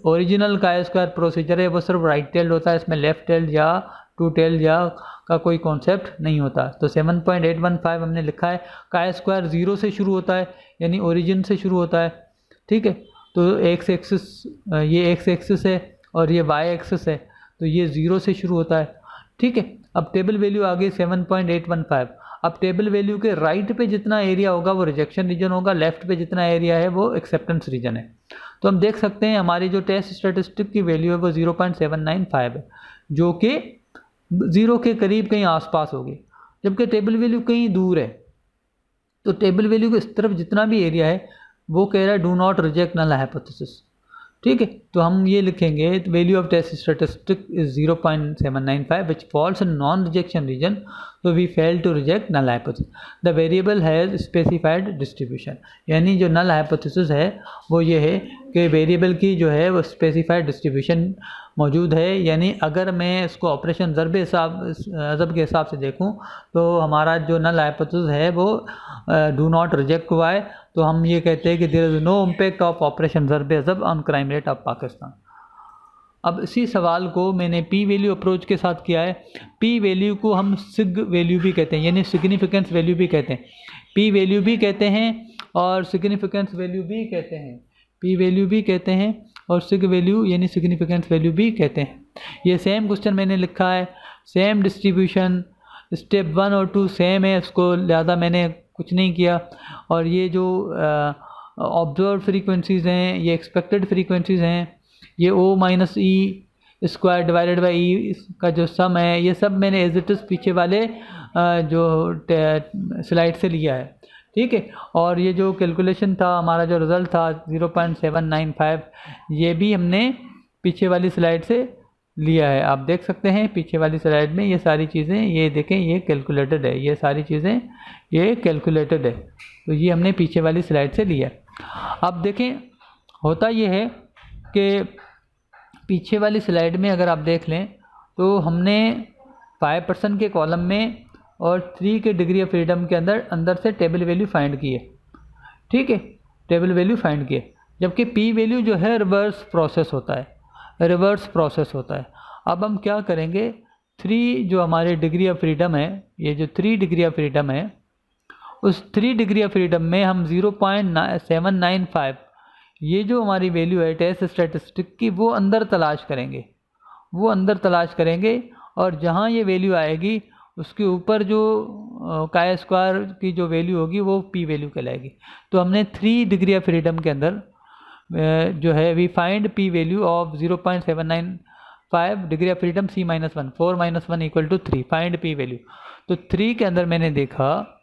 ओरिजिनल काय स्क्वायर प्रोसीजर है वो सिर्फ राइट टेल्ड होता है, इसमें लेफ्ट टेल्ड या टू टेल्ड या का कोई कॉन्सेप्ट नहीं होता। तो 7.815 हमने लिखा है। काय स्क्वायर 0 से शुरू होता है यानी ओरिजिन से शुरू होता है। ठीक है, तो एक्स एक्सिस ये एक्स एक्सिस है और ये वाई एक्सिस है, तो ये 0 से शुरू होता है। ठीक है, अब टेबल वैल्यू आ गई 7.815। अब टेबल वैल्यू के राइट पे जितना एरिया होगा वो रिजेक्शन रीजन होगा, लेफ्ट पे जितना एरिया है वो एक्सेप्टेंस रीजन है। तो हम देख सकते हैं हमारी जो टेस्ट स्टैटिस्टिक की वैल्यू है वो 0.795 है, जो कि 0 के करीब कहीं आसपास होगी, जबकि टेबल वैल्यू कहीं दूर है। तो टेबल वैल्यू के इस तरफ जितना भी एरिया है वो कह रहा है do not reject null hypothesis. ठीक है, तो हम ये लिखेंगे value of test statistic is 0.795 which falls in non rejection region, तो we fail to reject null hypothesis. The variable has specified distribution, यानी जो नल हाइपोथेसिस है वो ये है कि वेरिएबल की जो है वो स्पेसिफाइड डिस्ट्रीब्यूशन मौजूद है। यानी अगर मैं इसको ऑपरेशन ज़रब के हिसाब से देखूं तो हमारा जो नल हाइपोथेसिस है वो डू नॉट रिजेक्ट हुआ है, तो हम ये कहते हैं कि there is no impact of operation Zarb on crime rate of Pakistan. अब इसी सवाल को मैंने पी वैल्यू अप्रोच के साथ किया है। पी वैल्यू को हम सिग वैल्यू भी कहते हैं, यानी सिग्निफिकेंस वैल्यू भी कहते हैं। पी वैल्यू भी कहते हैं और सिग्निफिकेंस वैल्यू भी कहते हैं। पी वैल्यू भी कहते हैं और सिग वैल्यू यानी सिग्निफिकेंस वैल्यू भी कहते हैं। ये सेम क्वेश्चन मैंने लिखा है, सेम डिस्ट्रीब्यूशन, स्टेप 1 और 2 सेम है, इसको ज़्यादा मैंने कुछ नहीं किया। और ये जो ऑब्जर्व फ्रीक्वेंसीज़ हैं, ये एक्सपेक्टेड फ्रीक्वेंसीज़ हैं, ये O minus E square divided by E का जो सम है, ये सब मैंने एज इट इज़ पीछे वाले जो स्लाइड से लिया है। ठीक है, और ये जो कैलकुलेशन था, हमारा जो रिज़ल्ट था 0.795, ये भी हमने पीछे वाली स्लाइड से लिया है। आप देख सकते हैं पीछे वाली स्लाइड में ये सारी चीज़ें, ये देखें ये कैलकुलेटेड है, ये सारी चीज़ें ये कैलकुलेटेड है, तो ये हमने पीछे वाली स्लाइड से लिया है। अब देखें होता ये है कि पीछे वाली स्लाइड में अगर आप देख लें तो हमने 5% के कॉलम में और 3 के डिग्री ऑफ फ्रीडम के अंदर से टेबल वैल्यू फाइंड की है। ठीक है, टेबल वैल्यू फाइंड की है, जबकि पी वैल्यू जो है रिवर्स प्रोसेस होता है, रिवर्स प्रोसेस होता है। अब हम क्या करेंगे, 3 जो हमारे डिग्री ऑफ फ्रीडम है, ये जो 3 डिग्री ऑफ फ्रीडम है, उस 3 डिग्री ऑफ फ्रीडम में हम 0.795 ये जो हमारी वैल्यू है टेस्ट स्टैटिस्टिक की, वो अंदर तलाश करेंगे, वो अंदर तलाश करेंगे, और जहाँ ये वैल्यू आएगी उसके ऊपर जो काय स्क्वायर की जो वैल्यू होगी वो पी वैल्यू कहलाएगी। तो हमने 3 डिग्री ऑफ फ्रीडम के अंदर जो है we find p value of 0.795 degree of freedom C -1, 4 - 1 = 3, find p value. तो 3 के अंदर मैंने देखा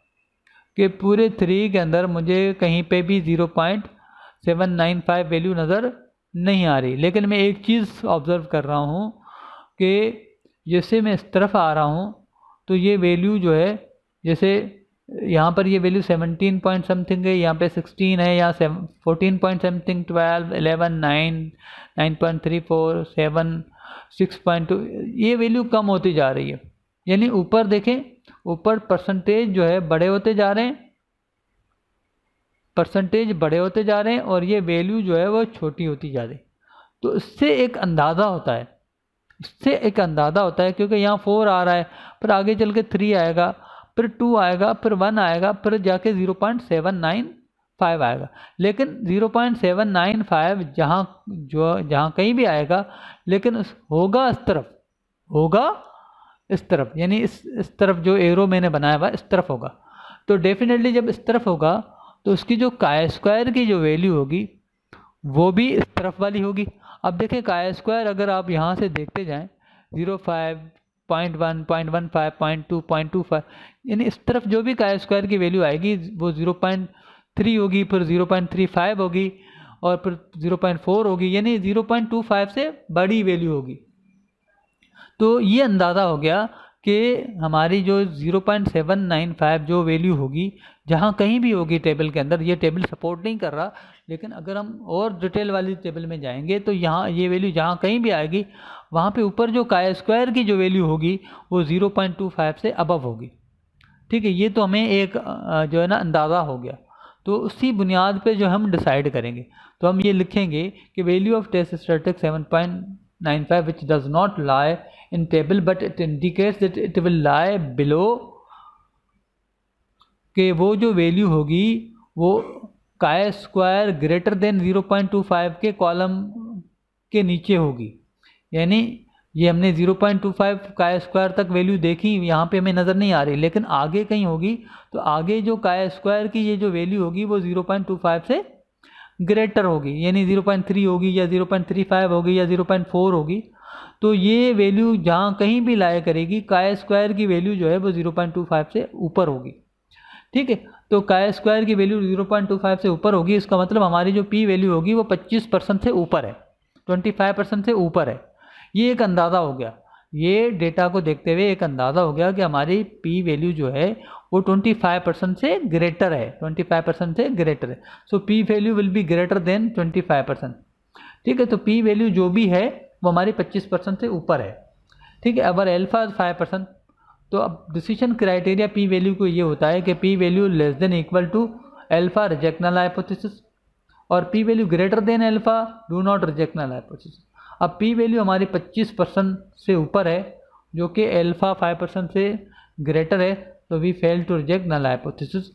कि पूरे 3 के अंदर मुझे कहीं पे भी 0.795 वैल्यू नज़र नहीं आ रही, लेकिन मैं एक चीज़ ऑब्ज़र्व कर रहा हूँ कि जैसे मैं इस तरफ आ रहा हूँ तो ये वैल्यू जो है, जैसे यहाँ पर ये वैल्यू 17 पॉइंट समथिंग है, यहाँ पे 16 है, यहाँ 14 पॉइंट समथिंग, 12, 11, 9, 9.34, 7, 6.2, ये वैल्यू कम होती जा रही है। यानी ऊपर देखें, ऊपर परसेंटेज जो है बड़े होते जा रहे हैं, परसेंटेज बड़े होते जा रहे हैं, और ये वैल्यू जो है वो छोटी होती जा रही है। तो इससे एक अंदाज़ा होता है, इससे एक अंदाज़ा होता है, क्योंकि यहाँ 4 आ रहा है, फिर आगे चल के 3 आएगा, फिर 2 आएगा, फिर 1 आएगा, फिर जाके 0.795 आएगा। लेकिन 0.795 जहाँ कहीं भी आएगा, लेकिन होगा इस तरफ, होगा इस तरफ, यानी इस तरफ जो एरो मैंने बनाया हुआ इस तरफ होगा। तो डेफिनेटली जब इस तरफ होगा तो उसकी जो काय स्क्वायर की जो वैल्यू होगी वो भी इस तरफ वाली होगी। अब देखें काय स्क्वायर अगर आप यहाँ से देखते जाएं 0.5, 0.1, 0.15, 0.2, 0.25, यानी इस तरफ जो भी काय स्क्वायर की वैल्यू आएगी वो 0.3 होगी, फिर 0.35 होगी, और फिर 0.4 होगी, यानी 0.25 से बड़ी वैल्यू होगी। तो ये अंदाज़ा हो गया कि हमारी जो 0.795 जो वैल्यू होगी, जहाँ कहीं भी होगी टेबल के अंदर, ये टेबल सपोर्ट नहीं कर रहा, लेकिन अगर हम और डिटेल वाली टेबल में जाएंगे तो यहाँ ये वैल्यू जहाँ कहीं भी आएगी, वहाँ पे ऊपर जो काय स्क्वायर की जो वैल्यू होगी वो 0.25 से अबव होगी। ठीक है, ये तो हमें एक जो है ना अंदाज़ा हो गया। तो उसी बुनियाद पे जो हम डिसाइड करेंगे, तो हम ये लिखेंगे कि value of test statistic 7.95 which does not lie in table but it indicates that it will lie below, कि वो जो वैल्यू होगी वो काय स्क्वायर ग्रेटर देन 0.25 के कॉलम के नीचे होगी। यानी ये हमने 0.25 काय स्क्वायर तक वैल्यू देखी, यहाँ पे हमें नज़र नहीं आ रही, लेकिन आगे कहीं होगी, तो आगे जो काय स्क्वायर की ये जो वैल्यू होगी वो 0.25 से ग्रेटर होगी, यानी 0.3 होगी या 0.35 होगी या 0.4 होगी। तो ये वैल्यू जहाँ कहीं भी लाया करेगी, काय स्क्वायर की वैल्यू जो है वो 0.25 से ऊपर होगी। ठीक है, तो काय स्क्वायर की वैल्यू 0.25 से ऊपर होगी, इसका मतलब हमारी जो पी वैल्यू होगी वो 25% से ऊपर है। 25% से ऊपर है। ये एक अंदाज़ा हो गया, ये डेटा को देखते हुए एक अंदाज़ा हो गया कि हमारी पी वैल्यू जो है वो 25% से ग्रेटर है, 25% से ग्रेटर है। So P value will be greater than 25%। ठीक है, तो पी वैल्यू जो भी है वो हमारी 25% से ऊपर है। ठीक है, अगर अल्फा 5%, तो अब डिसीजन क्राइटेरिया पी वैल्यू को ये होता है कि P value less than equal to alpha reject null hypothesis, और P value greater than alpha do not reject null hypothesis. अब पी वैल्यू हमारी 25% से ऊपर है जो कि अल्फा 5% से ग्रेटर है, तो we fail to reject null hypothesis.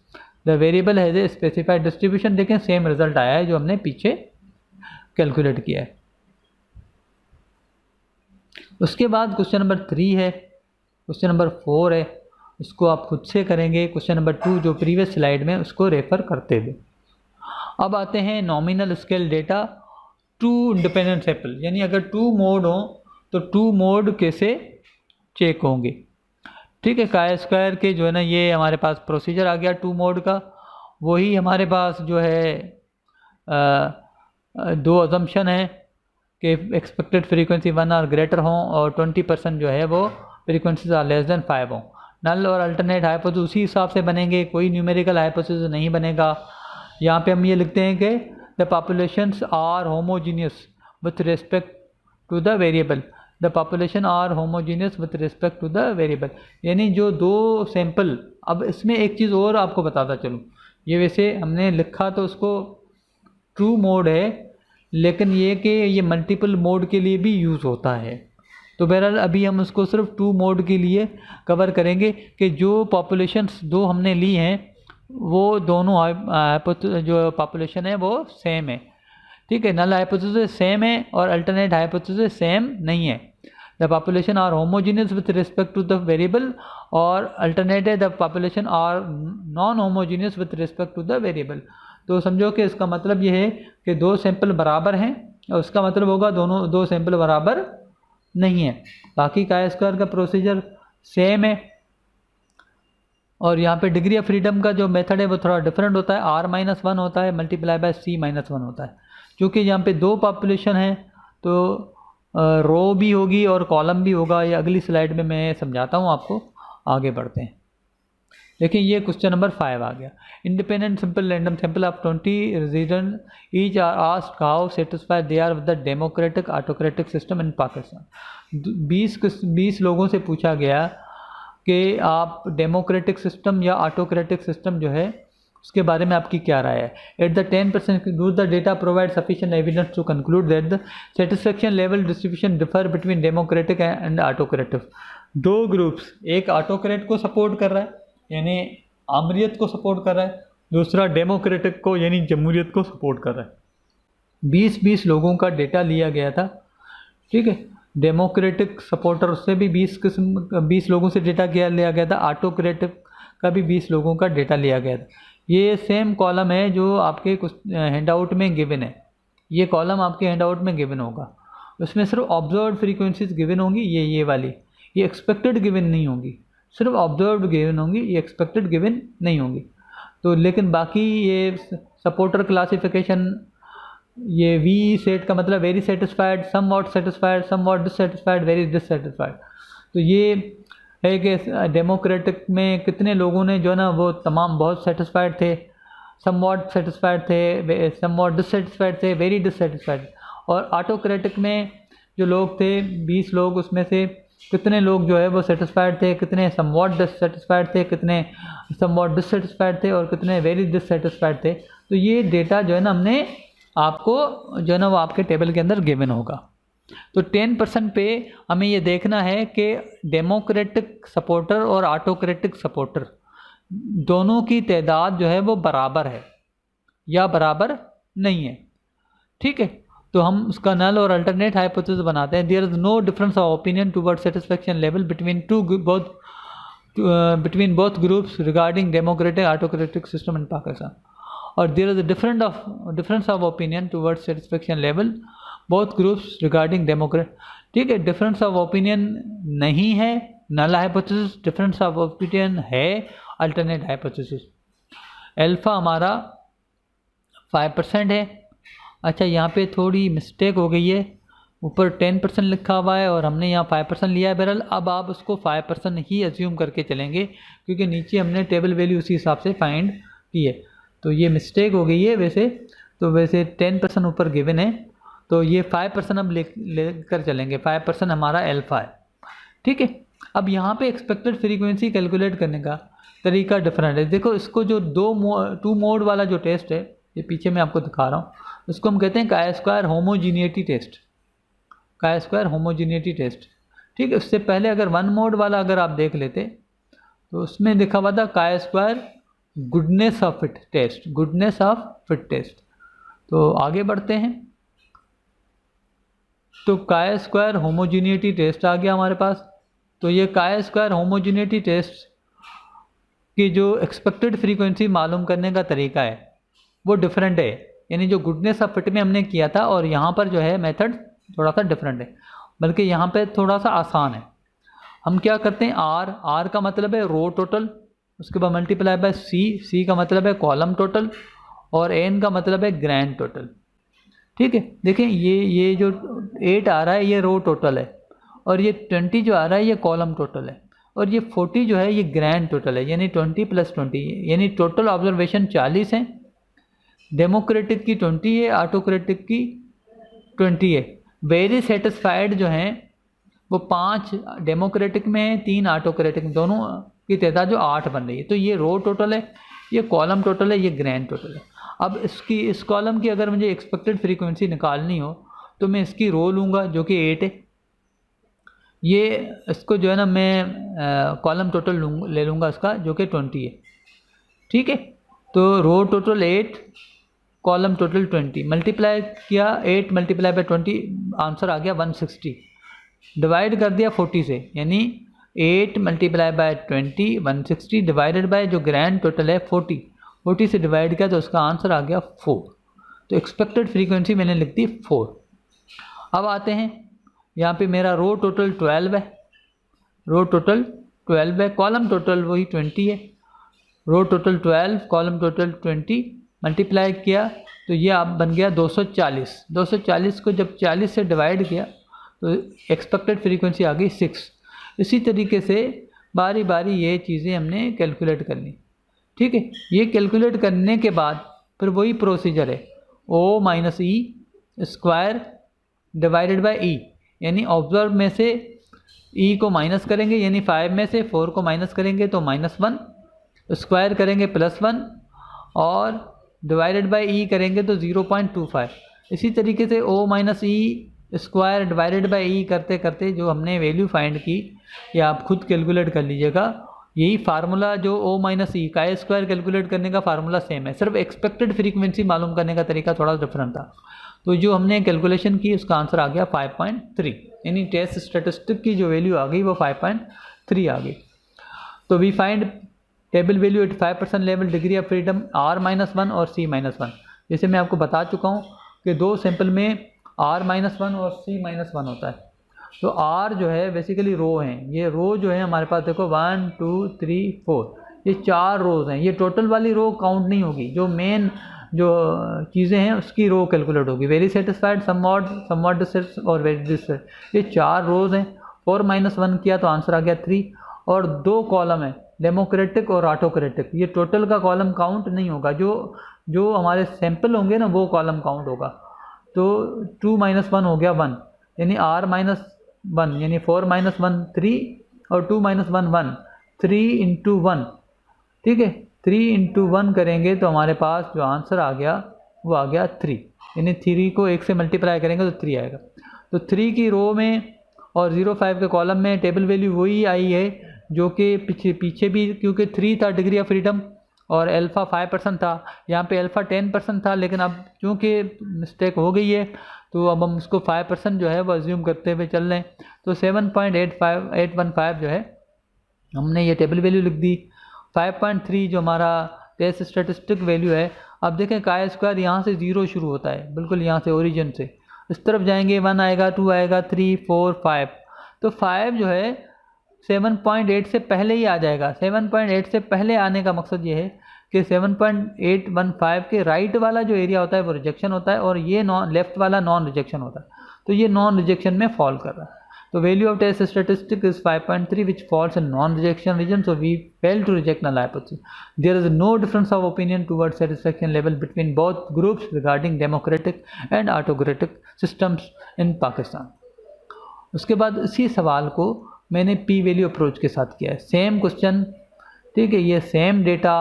The variable has a specified distribution. देखें सेम रिजल्ट आया है जो हमने पीछे कैलकुलेट किया है। उसके बाद क्वेश्चन नंबर 3 है, क्वेश्चन नंबर 4 है, इसको आप खुद से करेंगे। क्वेश्चन नंबर 2 जो प्रीवियस स्लाइड में उसको रेफर करते हुए। अब आते हैं nominal scale data two independent sample, यानी अगर 2 मोड हो तो 2 मोड कैसे चेक होंगे। ठीक है, काय स्क्वायर के जो है ना ये हमारे पास प्रोसीजर आ गया 2 मोड का। वही हमारे पास जो है 2 अजम्पशन है कि एक्सपेक्टेड फ्रीक्वेंसी 1 और ग्रेटर हों और 20% जो है वो फ्रीक्वेंसीज आर लेस देन 5 हों। नल और अल्टरनेट हाइपोथेसिस उसी हिसाब से बनेंगे, कोई न्यूमेरिकल हाइपोथेसिस नहीं बनेगा। यहाँ पे हम ये लिखते हैं कि the populations are homogeneous with respect to the variable. The population are homogeneous with respect to the variable, यानी जो 2 सैंपल। अब इसमें एक चीज़ और आपको बताता चलूँ, ये वैसे हमने लिखा तो उसको ट्रू मोड है, लेकिन ये कि ये मल्टीपल मोड के लिए भी यूज़ होता है। तो बहरहाल अभी हम उसको सिर्फ 2 मोड के लिए कवर करेंगे कि जो पॉपुलेशंस 2 हमने ली हैं वो दोनों जो पॉपुलेशन है वो सेम है। ठीक है, नल हाइपोथेसिस सेम है और अल्टरनेट हाइपोथेसिस सेम नहीं है। The population are homogeneous with respect to the variable, और अल्टरनेट है the population are non homogeneous with respect to the variable. तो समझो कि इसका मतलब ये है कि 2 सैंपल बराबर हैं, और उसका मतलब होगा दोनों 2 सैंपल बराबर नहीं है। बाकी काय स्क्वायर का प्रोसीजर सेम है, और यहाँ पे डिग्री ऑफ फ्रीडम का जो मेथड है वो थोड़ा डिफरेंट होता है। r-1 होता है मल्टीप्लाई बाय c-1 होता है। क्योंकि यहाँ पे 2 पॉपुलेशन है तो रो भी होगी और कॉलम भी होगा। ये अगली स्लाइड में मैं समझाता हूँ आपको। आगे बढ़ते हैं। देखिए ये क्वेश्चन नंबर 5 आ गया। Independent simple random sample of 20 resident each are asked how satisfied they are with the democratic autocratic system in Pakistan. 20 लोगों से पूछा गया कि आप डेमोक्रेटिक सिस्टम या ऑटोक्रेटिक सिस्टम जो है उसके बारे में आपकी क्या राय है। At the 10% do the data provide sufficient evidence to conclude that the satisfaction level distribution differ between democratic and autocratic. 2 groups, एक ऑटोक्रेट को सपोर्ट कर रहा है यानी आमरीत को सपोर्ट कर रहा है, दूसरा डेमोक्रेटिक को यानी जमहूरियत को सपोर्ट कर रहा है। 20 लोगों का डेटा लिया गया था। ठीक है, डेमोक्रेटिक सपोर्टर से भी 20 लोगों से डेटा लिया गया था, ऑटोक्रेटिक का भी 20 लोगों का डेटा लिया गया था। ये सेम कॉलम है जो आपके कुछ हैंडआउट में गिवन है। ये कॉलम आपके हैंडआउट में गिवन होगा, उसमें सिर्फ ऑब्जर्व्ड फ्रीक्वेंसीज गिवन होंगी, ये वाली, ये एक्सपेक्टेड गिवन नहीं होंगी, सिर्फ ऑब्जर्व्ड गिवन होंगी, ये एक्सपेक्टेड गिवन नहीं होंगी। तो लेकिन बाकी ये सपोर्टर क्लासिफिकेशन, ये वी सेट का मतलब very satisfied, somewhat dissatisfied, very dissatisfied. तो ये है कि डेमोक्रेटिक में कितने लोगों ने जो है ना वो तमाम बहुत सेटिस्फाइड थे, सम वॉट सेटिस्फाइड थे, सम वॉट डिससेटिस्फाइड थे, वेरी डिससेटिस्फाइड। और ऑटोक्रेटिक में जो लोग थे 20 लोग, उसमें से कितने लोग जो है वो सेटिस्फाइड थे, कितने सम वॉट डिससेटिस्फाइड थे, कितने सम वॉट डिससेटिस्फाइड थे और कितने वेरी डिससेटिस्फाइड थे। तो ये डेटा जो है ना हमने आपको जो है ना वो आपके टेबल के अंदर गिवन होगा। तो 10% पे हमें ये देखना है कि डेमोक्रेटिक सपोर्टर और ऑटोक्रेटिक सपोर्टर दोनों की तादाद जो है वो बराबर है या बराबर नहीं है। ठीक है, तो हम उसका नल और अल्टरनेट हाइपोथेसिस बनाते हैं। There is no difference of opinion toward satisfaction level between both groups regarding democratic autocratic system in Pakistan, और there is difference of opinion toward satisfaction level both groups regarding democrat. ठीक है, डिफरेंस ऑफ ओपिनियन नहीं है null hypothesis, difference of opinion है अल्टरनेट हाइपोथेसिस। अल्फा हमारा 5% है। अच्छा, यहाँ पे थोड़ी मिस्टेक हो गई है, ऊपर 10% लिखा हुआ है और हमने यहाँ 5% लिया है। बहरहाल अब आप उसको 5% ही एज्यूम करके चलेंगे क्योंकि नीचे हमने टेबल वैल्यू उसी हिसाब से फाइंड की है। तो ये मिस्टेक हो गई है वैसे, तो वैसे 10% ऊपर गिवन है, तो ये 5% अब लेकर चलेंगे। 5% हमारा अल्फा है, ठीक है। अब यहाँ पे एक्सपेक्टेड फ्रीक्वेंसी कैलकुलेट करने का तरीका डिफरेंट है। देखो इसको जो टू मोड वाला जो टेस्ट है, ये पीछे मैं आपको दिखा रहा हूँ, उसको हम कहते हैं chi-square होमोजीनियटी टेस्ट, chi-square होमोजीनियटी टेस्ट, ठीक है। उससे पहले अगर वन मोड वाला अगर आप देख लेते तो उसमें लिखा हुआ था chi-square goodness of fit test, goodness of fit test. तो आगे बढ़ते हैं, तो chi-square होमोजीनियटी टेस्ट आ गया हमारे पास। तो ये chi-square होमोजीनियटी टेस्ट की जो एक्सपेक्टेड फ्रीक्वेंसी मालूम करने का तरीका है वो डिफरेंट है, यानी जो गुडनेस ऑफ फिट में हमने किया था और यहाँ पर जो है मेथड थोड़ा सा डिफरेंट है, बल्कि यहाँ पे थोड़ा सा आसान है। हम क्या करते हैं, आर का मतलब है रो टोटल, उसके बाद मल्टीप्लाई बाय सी का मतलब है कॉलम टोटल, और एन का मतलब है ग्रैंड टोटल, ठीक है। देखें ये जो 8 आ रहा है ये रो टोटल है, और ये 20 जो आ रहा है ये कॉलम टोटल है, और ये 40 जो है ये ग्रैंड टोटल है, यानी 20 + 20, यानी टोटल ऑब्जर्वेशन 40 है। डेमोक्रेटिक की 20 है, ऑटोक्रेटिक की 20 है। वेरी सेटिस्फाइड जो हैं वो 5 डेमोक्रेटिक में है, 3 ऑटोक्रेटिक में, दोनों की तादाद जो 8 बन रही है। तो ये रो टोटल है, ये कॉलम टोटल है, ये ग्रैंड टोटल है। अब इस कॉलम की अगर मुझे एक्सपेक्टेड फ्रीक्वेंसी निकालनी हो तो मैं इसकी रो लूँगा जो कि 8 है, ये इसको जो है ना मैं कॉलम टोटल ले लूँगा इसका जो कि 20 है, ठीक है। तो रो टोटल 8, कॉलम टोटल 20, मल्टीप्लाई किया 8 × 20, आंसर आ गया 160। डिवाइड कर दिया 40 से, यानी 8 × 20 160 डिवाइडेड बाय जो ग्रैंड टोटल है 40 से डिवाइड किया तो उसका आंसर आ गया 4। तो एक्सपेक्टेड फ्रीक्वेंसी मैंने लिख दी 4। अब आते हैं यहाँ पे मेरा रो टोटल 12 है, रो टोटल 12 है, कॉलम टोटल वही 20 है। रो टोटल 12, कॉलम टोटल 20, मल्टीप्लाई किया तो ये आप बन गया 240। 240 को जब 40 से डिवाइड किया तो एक्सपेक्टेड फ्रीक्वेंसी आ गई 6। इसी तरीके से बारी बारी ये चीज़ें हमने कैलकुलेट कर ली, ठीक है। ये कैलकुलेट करने के बाद फिर वही प्रोसीजर है, O - E² divided by E, यानी ऑब्जर्व में से E को माइनस करेंगे, यानी 5 में से 4 को माइनस करेंगे तो -1, स्क्वायर करेंगे +1, और डिवाइडेड बाय E करेंगे तो 0.25। इसी तरीके से O - E² divided by E करते करते जो हमने वैल्यू फाइंड की, या आप खुद कैलकुलेट कर लीजिएगा। यही फार्मूला जो O - E chi-square कैलकुलेट करने का फार्मूला सेम है, सिर्फ एक्सपेक्टेड फ्रीक्वेंसी मालूम करने का तरीका थोड़ा डिफरेंट था। तो जो हमने कैलकुलेशन की उसका आंसर आ गया 5.3, यानी टेस्ट स्टैटिस्टिक की जो वैल्यू आ गई वो 5.3 आ गई। तो we find table value at 5% level, degree of freedom R-1 और C-1। जैसे मैं आपको बता चुका हूँ कि 2 सैंपल में R-1 और C-1 होता है। तो R जो है बेसिकली रो हैं, ये रो जो है हमारे पास देखो 1 2 3 4, ये 4 रोज़ हैं। ये टोटल वाली रो काउंट नहीं होगी, जो मेन जो चीज़ें हैं उसकी रो कैलकुलेट होगी। वेरी सेटिस्फाइड, समवॉट डिस्ट्रेस्ड और वेरी डिस्ट्रेस्ड, ये 4 रोज़ हैं। 4-1 किया तो आंसर आ गया 3, और 2 कॉलम है डेमोक्रेटिक और ऑटोक्रेटिक। ये टोटल का कॉलम काउंट नहीं होगा, जो हमारे सैंपल होंगे ना वो कॉलम काउंट होगा। तो 2-1 हो गया 1, यानी R-1 यानी 4-1 3, और 2-1 1, 3 × 1, ठीक है। 3 × 1 करेंगे तो हमारे पास जो आंसर आ गया वो आ गया 3, यानी 3 को 1 से मल्टीप्लाई करेंगे तो 3 आएगा। तो 3 की रो में और 0-5 के कॉलम में टेबल वैल्यू वही आई है जो कि पीछे भी, क्योंकि 3 था डिग्री ऑफ फ्रीडम और अल्फ़ा 5% था, यहाँ पे अल्फ़ा 10% था, लेकिन अब चूँकि मिस्टेक हो गई है तो अब हम उसको 5% जो है वो अज्यूम करते हुए चल रहे हैं। तो 7.815 जो है हमने ये टेबल वैल्यू लिख दी। 5.3 जो हमारा टेस्ट स्टैटिस्टिक वैल्यू है। अब देखें chi-square यहाँ से 0 शुरू होता है, बिल्कुल यहाँ से ओरिजिन से इस तरफ जाएंगे 1 आएगा, 2 आएगा, 3 4 5। तो 5 जो है 7.8 से पहले ही आ जाएगा। 7.8 से पहले आने का मकसद ये है कि 7.815 के राइट वाला जो एरिया होता है वो रिजेक्शन होता है, और ये लेफ्ट वाला नॉन रिजेक्शन होता है। तो ये नॉन रिजेक्शन में फॉल कर रहा है। तो value of test statistic is 5.3 which falls in non rejection region, so we fail to reject null hypothesis. There is no difference of opinion toward satisfaction level between both groups regarding democratic and autocratic systems in Pakistan. उसके बाद इसी सवाल को मैंने पी वैल्यू अप्रोच के साथ किया है, सेम क्वेश्चन, ठीक है, ये सेम डेटा,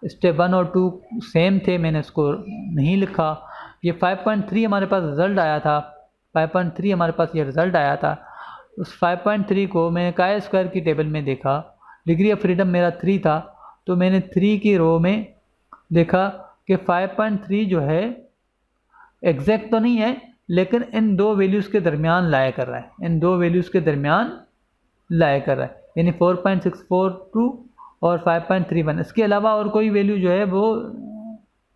स्टेप 1 और 2 सेम थे, मैंने इसको नहीं लिखा। ये 5.3 हमारे पास रिज़ल्ट आया था, 5.3 हमारे पास ये रिज़ल्ट आया था। उस 5.3 को मैंने काय स्क्वायर की टेबल में देखा, डिग्री ऑफ फ्रीडम मेरा 3 था, तो मैंने 3 की रो में देखा कि 5.3 जो है एग्जैक्ट तो नहीं है, लेकिन इन दो वैल्यूज़ के दरमियान लाया कर रहा है, इन दो वैल्यूज़ के दरमियान लाया कर रहा है, यानी 4.642 और 5.31। इसके अलावा और कोई वैल्यू जो है वो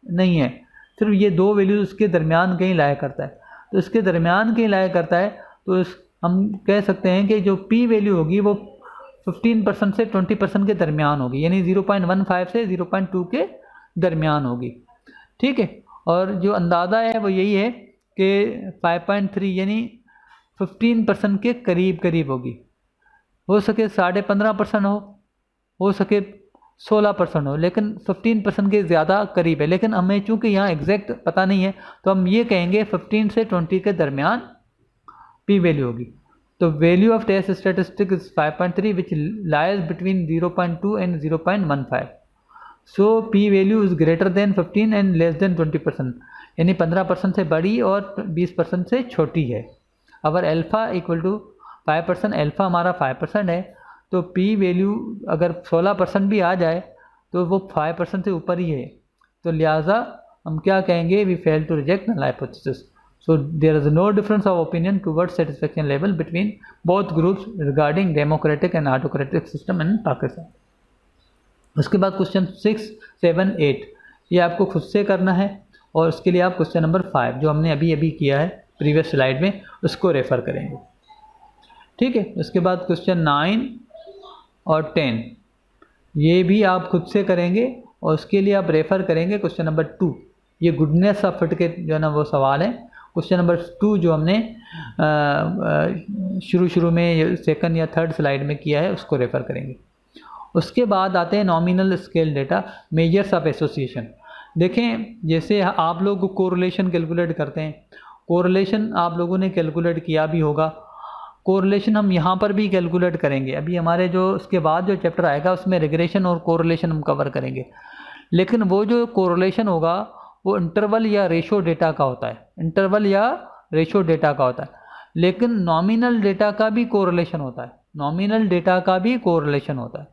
नहीं है, सिर्फ ये दो वैल्यूज़ इसके दरमियान कहीं लाया करता है। तो इसके दरमियान कहीं लाया करता है, तो हम कह सकते हैं कि जो पी वैल्यू होगी वो 15% से 20% के दरमियान होगी, यानी 0.15 से 0.2 के दरमियान होगी, ठीक है। और जो अंदाज़ा है वो यही है कि 5.3 यानी 15% के करीब करीब होगी, हो सके 15.5% हो सके 16% हो, लेकिन 15% के ज़्यादा करीब है। लेकिन हमें चूँकि यहाँ एग्जैक्ट पता नहीं है, तो हम ये कहेंगे 15 से 20 के दरमियान पी वैल्यू होगी। तो value of test statistic is 5.3 which lies between 0.2 and 0.15। So P value is greater than 15 and less than 20%, यानी 15% से बड़ी और 20% से छोटी है। अगर अल्फ़ा इक्वल टू 5%, अल्फ़ा हमारा 5% है, तो पी वैल्यू अगर 16% भी आ जाए तो वो 5% से ऊपर ही है, तो लिहाजा हम क्या कहेंगे, we fail to reject null hypothesis. So there is no difference of opinion towards satisfaction level between both groups regarding democratic and autocratic system in Pakistan. उसके बाद क्वेश्चन 6, 7, 8 ये आपको खुद से करना है, और उसके लिए आप क्वेश्चन नंबर 5 जो हमने अभी किया है प्रीवियस स्लाइड में उसको रेफ़र करेंगे, ठीक है। उसके बाद क्वेश्चन 9 और 10 ये भी आप खुद से करेंगे, और उसके लिए आप रेफ़र करेंगे क्वेश्चन नंबर 2। ये गुडनेस ऑफ फिट के जो है ना वो सवाल है। क्वेश्चन नंबर 2 जो हमने शुरू में सेकंड या थर्ड स्लाइड में किया है उसको रेफ़र करेंगे। उसके बाद आते हैं nominal scale data, measures of association. देखें, जैसे आप लोग कोरिलेशन कैलकुलेट करते हैं, कोरिलेशन आप लोगों ने कैलकुलेट किया भी होगा, कोरिलेशन हम यहाँ पर भी कैलकुलेट करेंगे। अभी हमारे जो उसके बाद जो चैप्टर आएगा उसमें रिग्रेशन और कोरिलेशन हम कवर करेंगे, लेकिन वो जो कोरिलेशन होगा वो इंटरवल या रेशो डेटा का होता है, इंटरवल या रेशो डेटा का होता है। लेकिन नॉमिनल डेटा का भी कोरिलेशन होता है, नॉमिनल डेटा का भी कोरिलेशन होता है,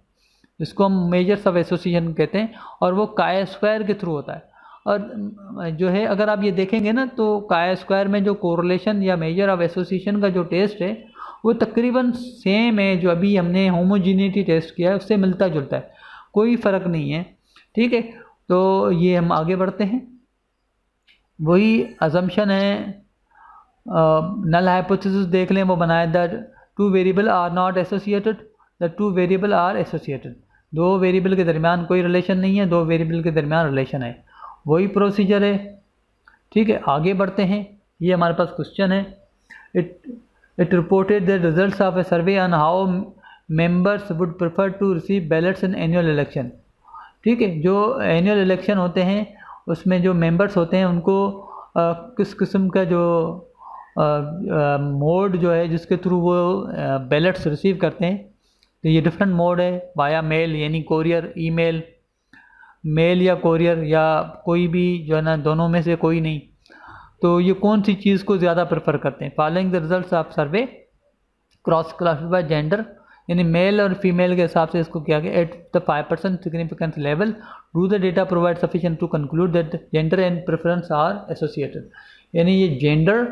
जिसको हम मेजर्स ऑफ एसोसिएशन कहते हैं, और वो काय स्क्वायर के थ्रू होता है। और जो है अगर आप ये देखेंगे ना, तो काय स्क्वायर में जो कोरिलेशन या मेजर ऑफ एसोसिएशन का जो टेस्ट है वो तकरीबन सेम है, जो अभी हमने होमोजीनिटी टेस्ट किया है उससे मिलता जुलता है, कोई फ़र्क नहीं है, ठीक है। तो ये हम आगे बढ़ते हैं, वही अजम्पशन है, नल हाइपोथेसिस देख लें, वो बनाया that 2 variable are not associated, the 2 variable are associated. 2 variable के दरमियान कोई रिलेशन नहीं है, 2 वेरिएबल के दरमियान रिलेशन है, वही प्रोसीजर है, ठीक है। आगे बढ़ते हैं, ये हमारे पास क्वेश्चन है। It reported the results of a survey on how members would prefer to receive ballots in annual election, ठीक है। जो एनुअल इलेक्शन होते हैं उसमें जो मेंबर्स होते हैं उनको किस किस्म का जो मोड जो है जिसके थ्रू वो बैलेट्स रिसीव करते हैं, तो ये डिफरेंट मोड है, वाया मेल यानी कोरियर, ईमेल, मेल या कोरियर, या कोई भी जो है ना दोनों में से कोई नहीं। तो ये कौन सी चीज़ को ज़्यादा प्रेफर करते हैं? Following the results of survey cross classified by gender, यानी मेल और फीमेल के हिसाब से इसको किया गया। At the 5% significance level do the data provide sufficient to conclude that gender and preference are associated, यानी ये जेंडर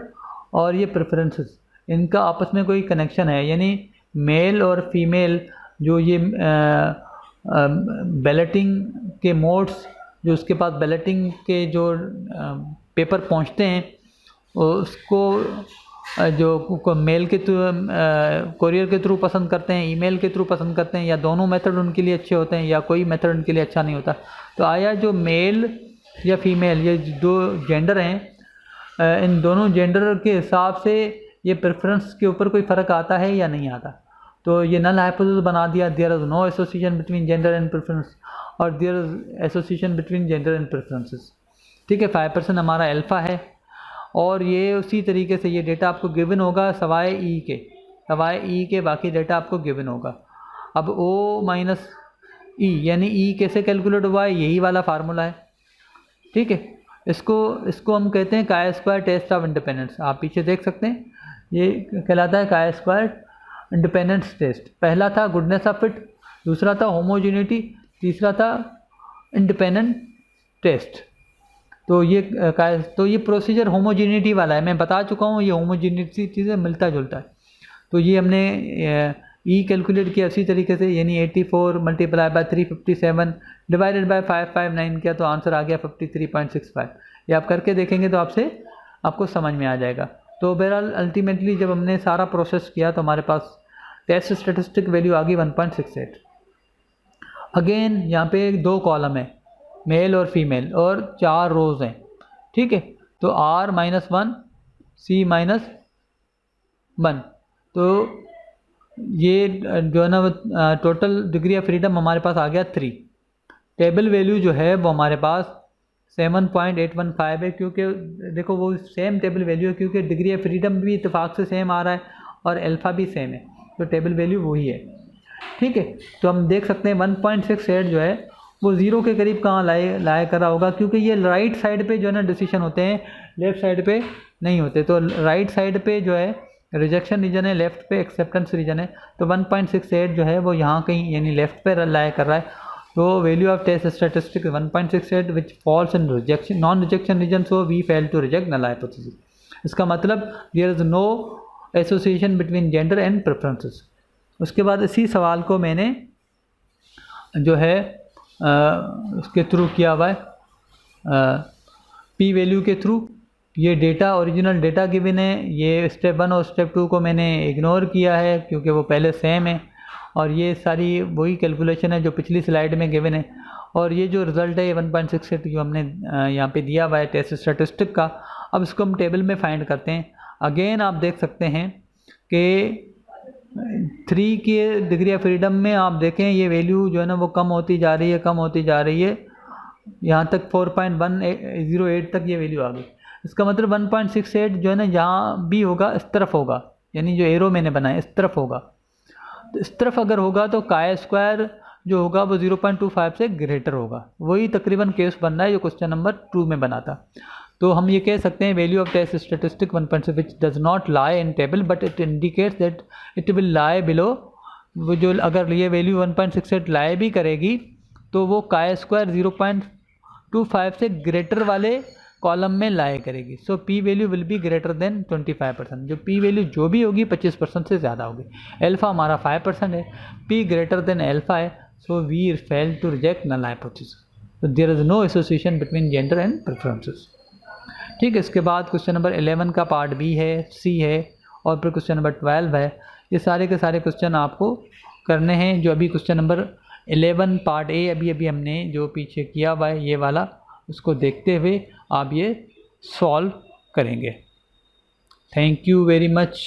और ये प्रेफरेंसेस इनका आपस में कोई कनेक्शन है, यानी मेल और फीमेल जो ये बैलेटिंग के मोड्स, जो उसके पास बैलेटिंग के जो पेपर पहुंचते हैं उसको जो मेल के थ्रू कोरियर के थ्रू पसंद करते हैं, ईमेल के थ्रू पसंद करते हैं, या दोनों मेथड उनके लिए अच्छे होते हैं या कोई मेथड उनके लिए अच्छा नहीं होता। तो आया जो मेल या फीमेल ये दो जेंडर हैं, इन दोनों जेंडर के हिसाब से ये प्रेफरेंस के ऊपर कोई फ़र्क आता है या नहीं आता। तो ये नल हाइपोथेसिस बना दिया, there is no association between gender and preference, और there is association between gender and preferences. ठीक है, 5% हमारा अल्फ़ा है, और ये उसी तरीके से ये डेटा आपको गिवन होगा सवाए ई के बाकी डेटा आपको गिवन होगा। अब ओ माइनस ई यानी ई कैसे कैलकुलेट हुआ है, यही वाला फार्मूला है। ठीक है, इसको हम कहते हैं chi square test of independence. आप पीछे देख सकते हैं, ये कहलाता है काई स्क्वायर इंडिपेंडेंस टेस्ट। पहला था गुडनेस ऑफ फिट, दूसरा था होमोजेनिटी, तीसरा था इंडिपेंडेंट टेस्ट। तो ये प्रोसीजर होमोजेनिटी वाला है, मैं बता चुका हूँ, ये होमोजेनिटी चीज़ें मिलता जुलता है। तो ये हमने ई कैलकुलेट किया इसी तरीके से, यानी 84 मल्टीप्लाई बाय 357 डिवाइडेड बाय 559 किया, तो आंसर आ गया 53.65। ये आप करके देखेंगे तो आपको समझ में आ जाएगा। तो बहरहाल अल्टीमेटली जब हमने सारा प्रोसेस किया तो हमारे पास टेस्ट स्टेटिस्टिक वैल्यू आ गई 1.68। अगेन यहाँ पे 2 कॉलम है, मेल और फीमेल, और 4 रोज़ हैं। ठीक है, तो R-1 C-1, तो ये जो है ना टोटल डिग्री ऑफ फ्रीडम हमारे पास आ गया 3। टेबल वैल्यू जो है वो हमारे पास 7.815 है, क्योंकि देखो वो सेम टेबल वैल्यू है, क्योंकि डिग्री ऑफ फ्रीडम भी इत्तेफाक से सेम आ रहा है और अल्फ़ा भी सेम है, तो टेबल वैल्यू वही है। ठीक है, तो हम देख सकते हैं 1.68 जो है वो 0 के करीब कहाँ लाया करा होगा, क्योंकि ये राइट साइड पे जो है ना डिसीजन होते हैं, लेफ़्ट साइड पे नहीं होते। तो राइट साइड पे जो है रिजेक्शन रीजन है, लेफ़्ट पे एक्सेप्टेंस रीजन है, तो 1.68 जो है वो यहाँ कहीं यानी लेफ़्ट पे लाया कर रहा है। तो value of test statistic 1.68 which falls in rejection non rejection region, so we fail to reject null hypothesis. इसका मतलब there is no association between gender and preferences. उसके बाद इसी सवाल को मैंने जो है उसके थ्रू किया हुआ है, पी वैल्यू के थ्रू। ये डेटा ओरिजिनल डेटा गिवन है, ये स्टेप 1 और स्टेप 2 को मैंने इग्नोर किया है क्योंकि वो पहले सेम है, और ये सारी वही कैलकुलेशन है जो पिछली स्लाइड में गिवन है। और ये जो रिज़ल्ट है 1.68 जो हमने यहाँ पे दिया हुआ है टेस्ट स्टैटिस्टिक का, अब इसको हम टेबल में फाइंड करते हैं। अगेन आप देख सकते हैं कि 3 के डिग्री ऑफ फ्रीडम में आप देखें ये वैल्यू जो है ना वो कम होती जा रही है, यहाँ तक 4.108 तक ये वैल्यू आ गई। इसका मतलब 1.68 जो है ना यहाँ भी होगा, इस तरफ होगा, यानी जो एरो मैंने बनाया इस तरफ होगा। तो इस तरफ अगर होगा तो काई स्क्वायर जो होगा वो 0.25 से ग्रेटर होगा। वही तकरीबन केस बन रहा है जो क्वेश्चन नंबर 2 में बना था। तो हम ये कह सकते हैं value of test statistic 1.6 which does not lie in table but it indicates that it will lie below. वो जो अगर ये वैल्यू 1.68 लाई भी करेगी तो वो काई स्क्वायर 0.25 से ग्रेटर वाले कॉलम में लाई करेगी। So P value will be greater than 25%। जो पी वैल्यू जो भी होगी 25% से ज़्यादा होगी। अल्फ़ा हमारा 5% है, पी ग्रेटर देन अल्फ़ा है, so we fail to reject null hypothesis. तो there is no association between gender and preferences. ठीक है, इसके बाद क्वेश्चन नंबर 11 का पार्ट बी है, सी है, और फिर क्वेश्चन नंबर 12 है। ये सारे के सारे क्वेश्चन आपको करने हैं। जो अभी क्वेश्चन नंबर 11 पार्ट ए अभी हमने जो पीछे किया हुआ है ये वाला, उसको देखते हुए आप ये सॉल्व करेंगे। Thank you very much.